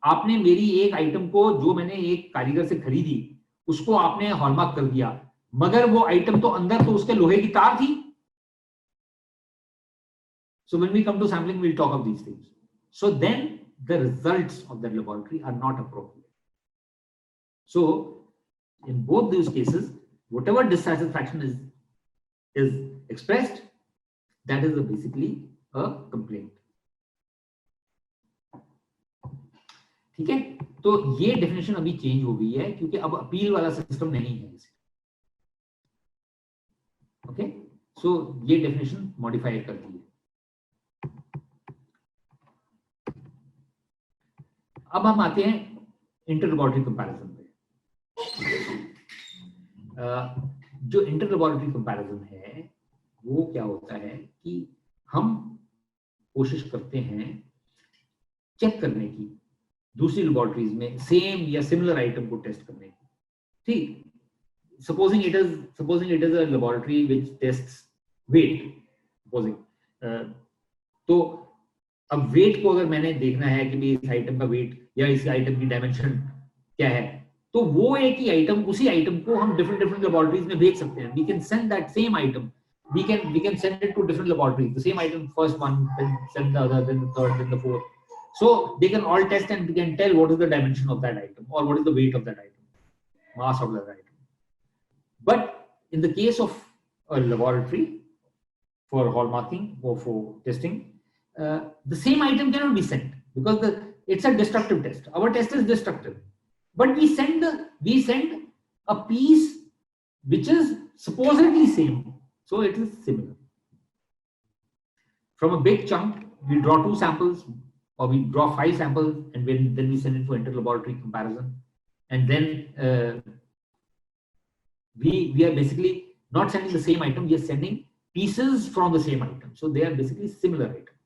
आपने मेरी एक आइटम को जो मैंने एक कारीगर से खरीदी उसको आपने हॉलमार्क कर दिया, मगर वो आइटम तो अंदर तो उसके लोहे की तार थी। So when we come to sampling, we'll talk of these things. So then the results of that laboratory are not appropriate. So in both those cases, whatever dissatisfaction is expressed, that is basically a complaint. ठीक है, तो ये definition अभी change हो गई है क्योंकि अब अपील वाला सिस्टम नहीं है। ओके, सो ये डेफिनेशन मॉडिफाई कर दी है। अब हम आते हैं इंटर लैबोरेटरी कंपैरिजन पे। जो इंटर लैबोरेटरी कंपैरिजन है वो क्या होता है कि हम कोशिश करते हैं चेक करने की दूसरी लैबोरेटरीज में सेम या सिमिलर आइटम को टेस्ट करने की। ठीक, supposing it is a laboratory which tests weight, supposing, तो अब वेट को अगर मैंने देखना है कि इस आइटम का वेट या इस आइटम की डायमेंशन क्या है, तो वो एक ही आइटम, उसी आइटम को हम डिफरेंट लैबोरेटरीज में भेज सकते हैं। We can send that same item, we can send it to different laboratories, the same item, first one, then send the other, then the third, then the fourth, so they can all test and they can tell what is the dimension of that item or what is the weight of that item, mass of that item. But in the case of a laboratory for hallmarking or for testing, the same item cannot be sent because it's a destructive test. Our test is destructive, but we send a piece which is supposedly same, so it is similar. From a big chunk, we draw 2 samples or we draw 5 samples, and then we send it for inter-laboratory comparison. And then we are basically not sending the same item, we are sending pieces from the same item. So they are basically similar items,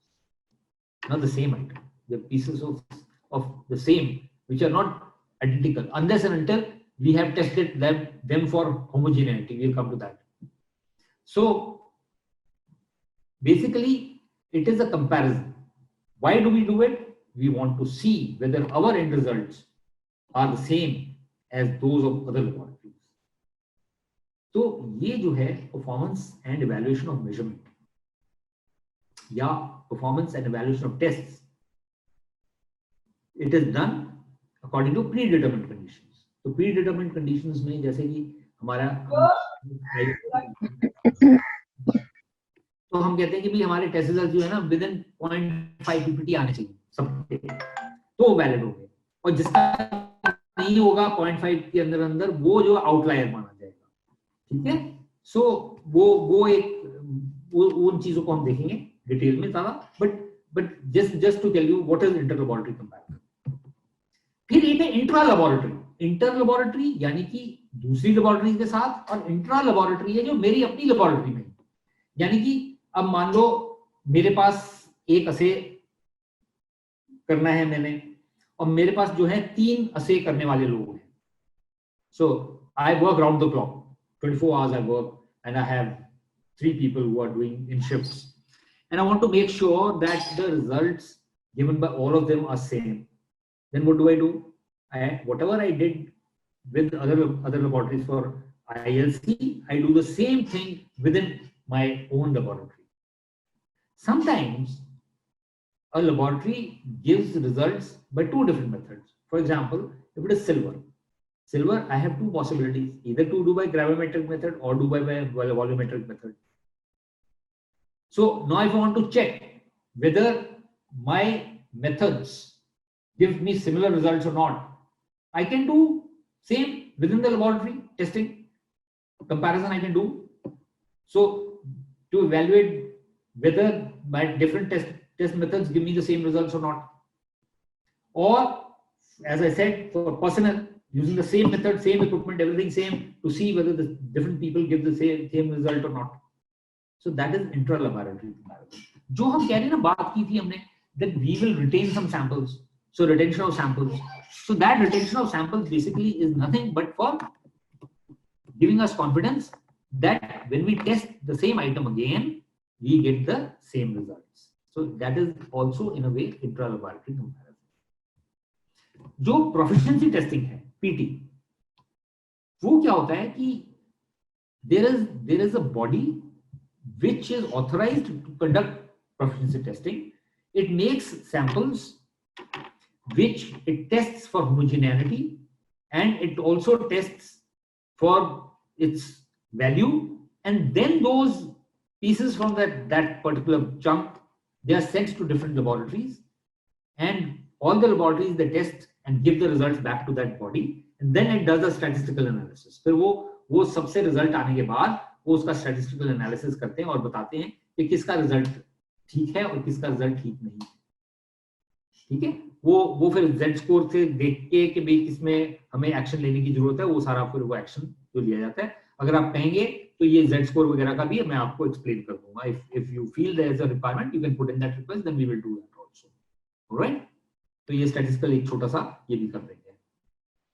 not the same item. They are pieces of the same, which are not identical, unless and until we have tested them for homogeneity. We'll come to that. So basically it is a comparison. Why do we do it? We want to see whether our end results are the same as those of other laboratories. तो ये जो है performance and evaluation of measurement या performance and evaluation of tests, it is done according to predetermined conditions. तो predetermined conditions में जैसे कि हमारा तो हम कहते हैं कि भाई हमारे टेस्ट रिजल्ट जो है ना विद इन 0.5 पीपीटी आने चाहिए सबके, तो वैलिड हो गए, और जिसका नहीं होगा 0.5 के अंदर अंदर वो जो आउटलायर माना जाएगा, ठीक है। सो वो एक उन चीजों को हम देखेंगे डिटेल में ज्यादा, but just to tell you what is inter laboratory comparison. फिर एक है इंट्रा लेबोरेटरी। इंटर लेबोरेटरी यानी कि दूसरी लेबोरेटरी के साथ, और इंट्रा लेबोरेटरी है जो मेरी अपनी लेबोरेटरी में, यानी कि अब मान लो मेरे पास एक असे करना है मैंने, और मेरे पास जो है 3 असे करने वाले लोग हैं। So I work round the clock, 24 hours I work, and I have 3 people who are doing in shifts, and I want to make sure that the results given by all of them are same. Then what do? Whatever I did with other laboratories for ILC, I do the same thing within my own laboratory. Sometimes a laboratory gives results by 2 different methods. For example, if it is silver, I have 2 possibilities, either to do by gravimetric method or do by volumetric method. So now if I want to check whether my methods give me similar results or not, I can do same within the laboratory testing comparison I can do. So to evaluate whether my different test methods give me the same results or not, or as I said, for personnel, using the same method, same equipment, everything same, to see whether the different people give the same result or not. So that is intra laboratory comparison. जो हम कह रहे हैं ना, बात की थी हमने, that we will retain some samples. So retention of samples. So that retention of samples basically is nothing but for giving us confidence that when we test the same item again, we get the same results. So that is also in a way intra laboratory comparison. जो proficiency testing है, PT, वो क्या होता है कि there is a body which is authorized to conduct proficiency testing. It makes samples which it tests for homogeneity, and it also tests for its value, and then those pieces from that particular chunk, they are sent to different laboratories, and all the laboratories they test and give the results back to that body, and then it does a statistical analysis. फिर वो सबसे result आने के बाद वो उसका statistical analysis करते हैं और बताते हैं कि किसका रिजल्ट ठीक है और किसका रिजल्ट ठीक नहीं है, ठीक है। वो फिर Z स्कोर से देख के कि भाई किसमें हमें एक्शन लेने की जरूरत है, वो सारा फिर वो एक्शन जो लिया जाता है। अगर आप कहेंगे तो ये Z स्कोर वगैरह का भी मैं आपको एक्सप्लेन कर दूंगा। If you feel there is a requirement, you can put in that request, then we will do that also, alright. तो ये स्टैटिस्टिकल एक छोटा सा ये भी कर देंगे।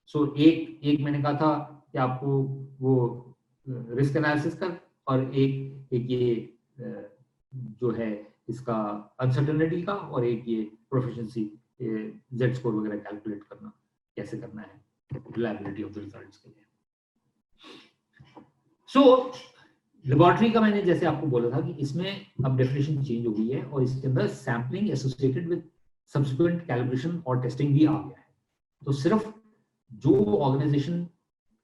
सो एक मैंने कहा था कि आपको वो रिस्क एनालिसिस कर, और एक ये जो है इसका अनसर्टेनिटी का, और एक ये प्रोफिशिएंसी Z स्कोर वगैरह कैलकुलेट करना कैसे करना है रिलायबिलिटी ऑफ द रिजल्ट्स के लिए। सो लेबोरेटरी का मैंने जैसे आपको बोला था कि इसमें अब डेफिनेशन चेंज हो गई है, और इसके अंदर sampling associated with subsequent calibration और टेस्टिंग भी आ गया है। तो सिर्फ जो ऑर्गेनाइजेशन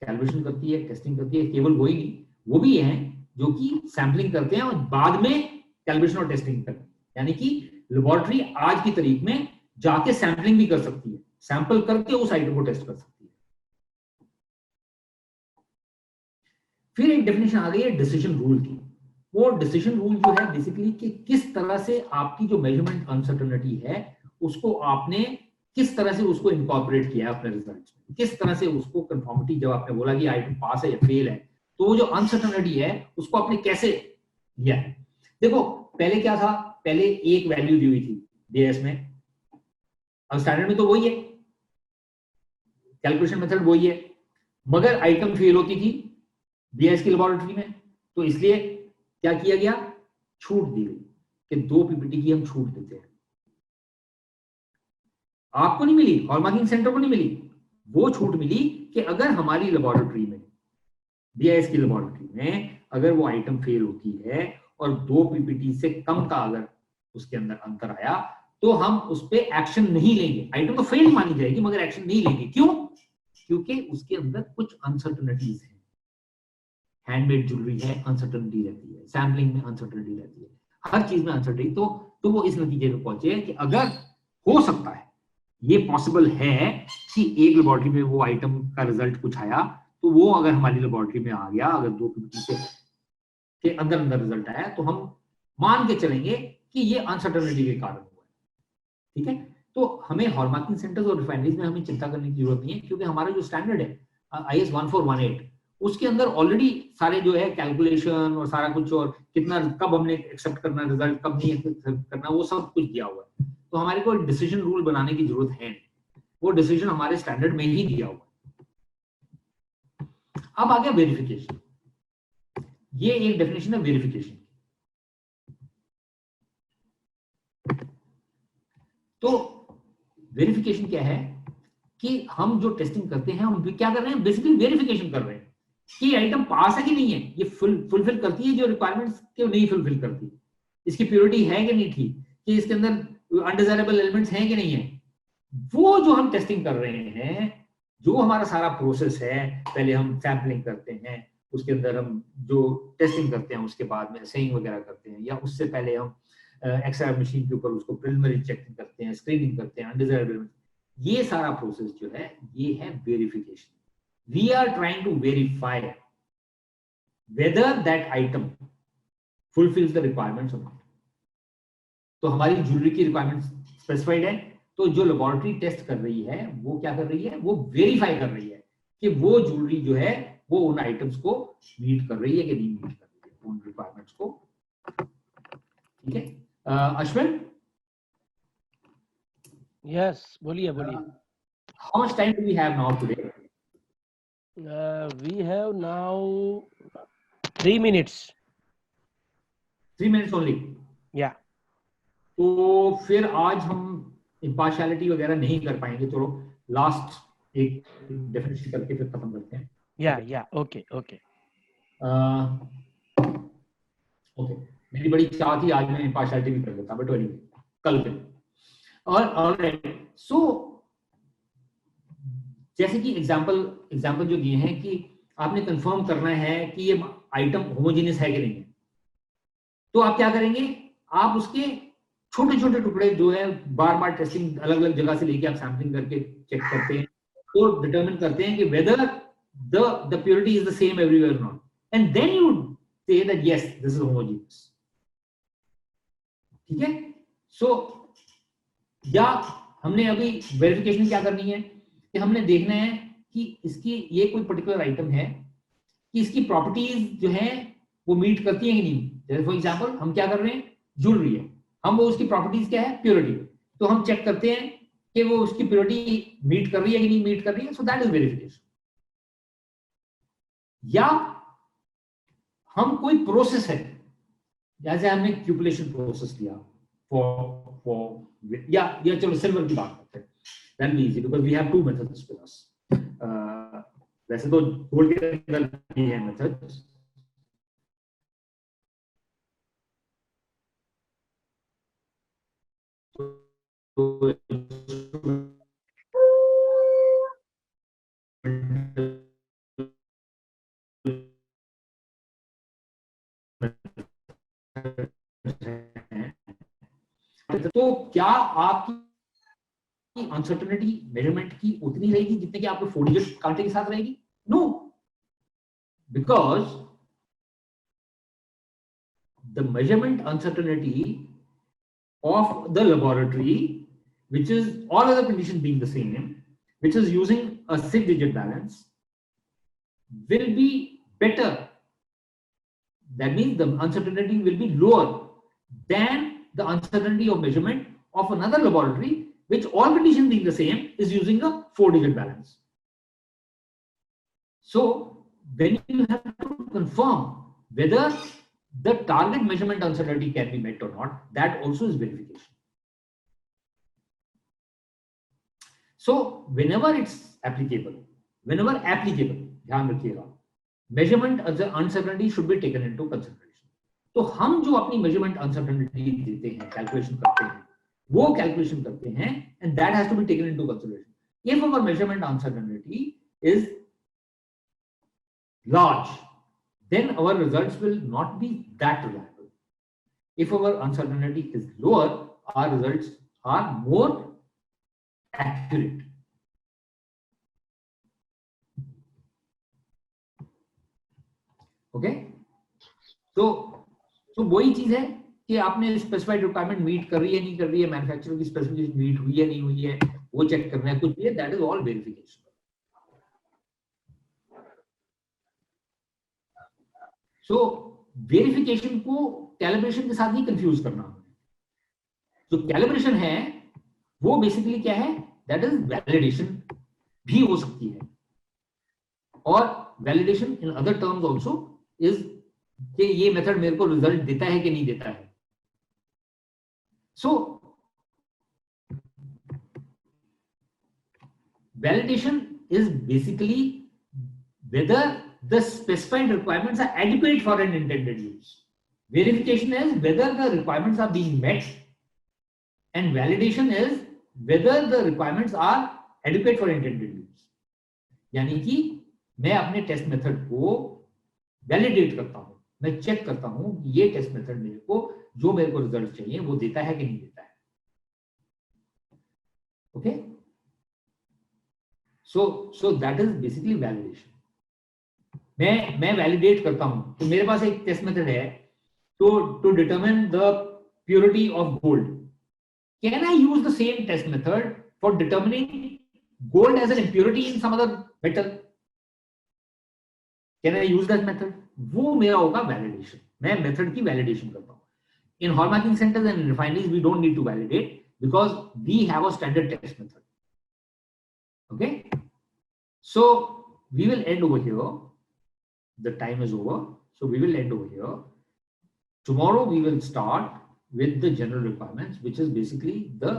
कैलिब्रेशन करती है, टेस्टिंग करती है, केवल वही नहीं, वो भी है जो कि सैम्पलिंग करते हैं और बाद में कैलिब्रेशन और टेस्टिंग करते हैं। यानी कि लेबोरेटरी आज की तारीख में जाके सैम्पलिंग भी कर सकती है, सैंपल करके उस आइटम को टेस्ट कर सकती है। फिर एक डेफिनेशन आ गई है डिसीजन रूल की। वो डिसीजन रूल जो है बेसिकली कि किस तरह से आपकी जो मेजरमेंट अनसर्टेनिटी है उसको आपने किस तरह से उसको इनकॉर्पोरेट किया है अपने रिजल्ट्स में, किस तरह से उसको कंफर्मिटी, जब आपने बोला कि आइटम पास है या फेल है, तो वो जो अनसर्टेनिटी है उसको आपने कैसे लिया है। देखो पहले क्या था, पहले एक वैल्यू दी हुई थी बीएस में, अब स्टैंडर्ड में तो वही है, कैलकुलेशन मेथड वही है, मगर आइटम फेल होती थी बीएस की लेबोरेटरी में, तो इसलिए क्या किया गया, छूट दी गई कि 2 पीपीटी की हम छूट देते हैं। आपको नहीं मिली, हॉलमार्किंग सेंटर को नहीं मिली, वो छूट मिली कि अगर हमारी लेबोरेटरी में, बीआईएस की लेबोरेटरी में अगर वो आइटम फेल होती है और 2 पीपीटी से कम का अगर उसके अंदर अंतर आया, तो हम उस पर एक्शन नहीं लेंगे। आइटम तो फेल मानी जाएगी मगर एक्शन नहीं लेंगे। क्यों? क्योंकि उसके अंदर कुछ अनसर्टेनिटीज हैं। हैंडमेड ज्वेलरी है, अनसर्टनिटी रहती है, सैम्पलिंग में अनसर्टनिटी रहती है, हर चीज में अनसर्टनिटी। तो वो इस नतीजे पे पहुंचे कि अगर हो सकता है, ये पॉसिबल है कि एक लेबोरेटरी में वो आइटम का रिजल्ट कुछ आया, तो वो अगर हमारी लेबोरेटरी में आ गया, अगर 2 पीपीटी के अंदर अंदर रिजल्ट आया, तो हम मान के चलेंगे कि ये अनसर्टनिटी के कारण हुआ है। ठीक है, तो हमें हॉलमार्किंग सेंटर्स और रिफाइनरीज में हमें चिंता करने की जरूरत नहीं है, क्योंकि हमारा जो स्टैंडर्ड है IS 1418 उसके अंदर ऑलरेडी सारे जो है कैलकुलेशन और सारा कुछ, और कितना कब हमने एक्सेप्ट करना रिजल्ट, कब नहीं एक्सेप्ट करना, वो सब कुछ दिया हुआ है। तो हमारे को डिसीजन रूल बनाने की जरूरत है, वो डिसीजन हमारे स्टैंडर्ड में ही दिया हुआ है। अब आ गया वेरिफिकेशन। ये एक डेफिनेशन है वेरिफिकेशन। तो वेरिफिकेशन क्या है कि हम जो टेस्टिंग करते हैं हम क्या कर रहे हैं, बेसिकली वेरिफिकेशन कर रहे हैं कि आइटम पास है कि नहीं है, ये फुलफिल करती है जो रिक्वायरमेंट्स के नहीं फुलफिल करती, इसकी प्योरिटी है कि नहीं ठीक, कि इसके अंदर अनडिजायरेबल एलिमेंट्स हैं कि नहीं है। वो जो हम टेस्टिंग कर रहे हैं, जो हमारा सारा प्रोसेस है, पहले हम सैम्पलिंग करते हैं, उसके अंदर हम जो टेस्टिंग करते हैं, उसके बाद में असेइंग वगैरह करते हैं, या उससे पहले हम एक्सरे मशीन के ऊपर उसको प्रिलिमिनरी चेकिंग करते हैं, स्क्रीनिंग करते हैं अनडिजायरेबल, ये सारा प्रोसेस जो है ये है verification. We are trying to verify whether that item fulfils the requirements और नॉट। तो हमारी ज्वेलरी की रिक्वायरमेंट स्पेसिफाइड है, तो जो लेबोरेटरी टेस्ट कर रही है वो क्या कर रही है, वो वेरीफाई कर रही है कि वो ज्वेलरी जो है वो उन आइटम्स को मीट कर रही है कि नहीं मीट कर रही है, उन रिक्वायरमेंट्स को। ठीक है, अश्विन? यस, बोलिए बोलिए। How much time do we have now today? We have now 3 minutes. 3 minutes only. Yeah. तो फिर आज हम इम्पार्शियलिटी वगैरह नहीं कर पाएंगे, चलो लास्ट एक डेफिनेशन करके फिर खत्म करते हैं। ओके। ओके, मेरी बड़ी चाह थी आज मैं इम्पार्शियलिटी भी कर लेता, बट एनीवे कल फिर। और ऑलराइट, सो जैसे कि एग्जांपल जो दिए हैं कि आपने कंफर्म करना है कि ये आइटम होमोजेनियस है कि नहीं है, तो आप क्या करेंगे, आप उसके छोटे छोटे टुकड़े जो है बार बार टेस्टिंग अलग अलग जगह से लेके आप सैम्पलिंग करके चेक करते हैं, तो डिटरमिन करते हैं कि whether the purity is the same everywhere not, and then you say that yes this is homogeneous. ठीक है, सो या हमने अभी वेरिफिकेशन क्या करनी है कि हमने देखना है कि इसकी ये कोई पर्टिकुलर आइटम है कि इसकी प्रॉपर्टीज जो है वो मीट करती है कि नहीं। जैसे फॉर एग्जांपल हम क्या कर रहे हैं, ज्वेलरी है, हम वो उसकी प्रॉपर्टीज क्या है, प्योरिटी, तो हम चेक करते हैं कि वो उसकी प्योरिटी मीट कर रही है कि नहीं मीट कर रही है, सो दैट इज वेरिफिकेशन। या हम कोई प्रोसेस है, जैसे हमने क्यूपुलेशन प्रोसेस लिया फॉर या चलो सिल्वर की बात करते हैं, that will be easy because we have two methods with us. वैसे तो गोल्ड के अंदर भी है मेथड्स, तो क्या आपकी अनसर्टेनिटी मेजरमेंट की उतनी रहेगी जितने कि आपको 4 डिजिट कांटे के साथ रहेगी? No, because the measurement uncertainty of the laboratory, which is all other conditions being the same, which is using a 6-digit balance, will be better. That means the uncertainty will be lower than the uncertainty of measurement of another laboratory, which all conditions being the same is using a 4-digit balance. So when you have to confirm whether the target measurement uncertainty can be met or not, that also is verification. So whenever it's applicable, ध्यान रखिएगा, measurement uncertainty should be taken into consideration. तो हम जो अपनी measurement uncertainty देते हैं, calculation करते हैं, वो कैलकुलेशन करते हैं, and that has to be taken into consideration. If our measurement uncertainty is large, then our results will not be that reliable. If our uncertainty is lower, our results are more accurate. Okay, तो वही चीज है कि आपने specified requirement meet कर रही है नहीं कर रही है, मैन्युफैक्चरर की स्पेसिफिकेशन मीट हुई है नहीं हुई है, वो चेक करना है, कुछ भी है, that is all verification. So verification को कैलिब्रेशन के साथ ही कंफ्यूज करना. जो कैलिब्रेशन है वो बेसिकली क्या है, दैट इज वैलिडेशन भी हो सकती है, और validation in other terms also is कि ये मेथड मेरे को रिजल्ट देता है कि नहीं देता है. So validation is basically whether the specified requirements are adequate for an intended use. Verification is whether the requirements are being met, and validation is whether the requirements are adequate for intended use. यानी कि मैं अपने test method को validate करता हूं, मैं check करता हूं कि ये टेस्ट मेथड मेरे को जो मेरे को रिजल्ट चाहिए वो देता है कि नहीं देता है. Okay, so that is basically validation. मैं वैलिडेट करता हूं, तो मेरे पास एक टेस्ट मेथड है to determine the purity of gold. Can I use the same test method for determining gold as an impurity in some other metal? Can I use that method? वो मेरा होगा वैलिडेशन. मैं method की validation करता हूं. In hallmarking centres and refineries we don't need to validate because we have a standard test method. Okay, so we will end over here. The time is over, so we will end over here. Tomorrow we will start with the general requirements, which is basically the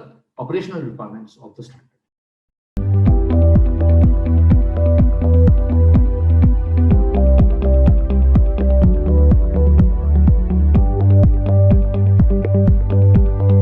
operational requirements of the standard.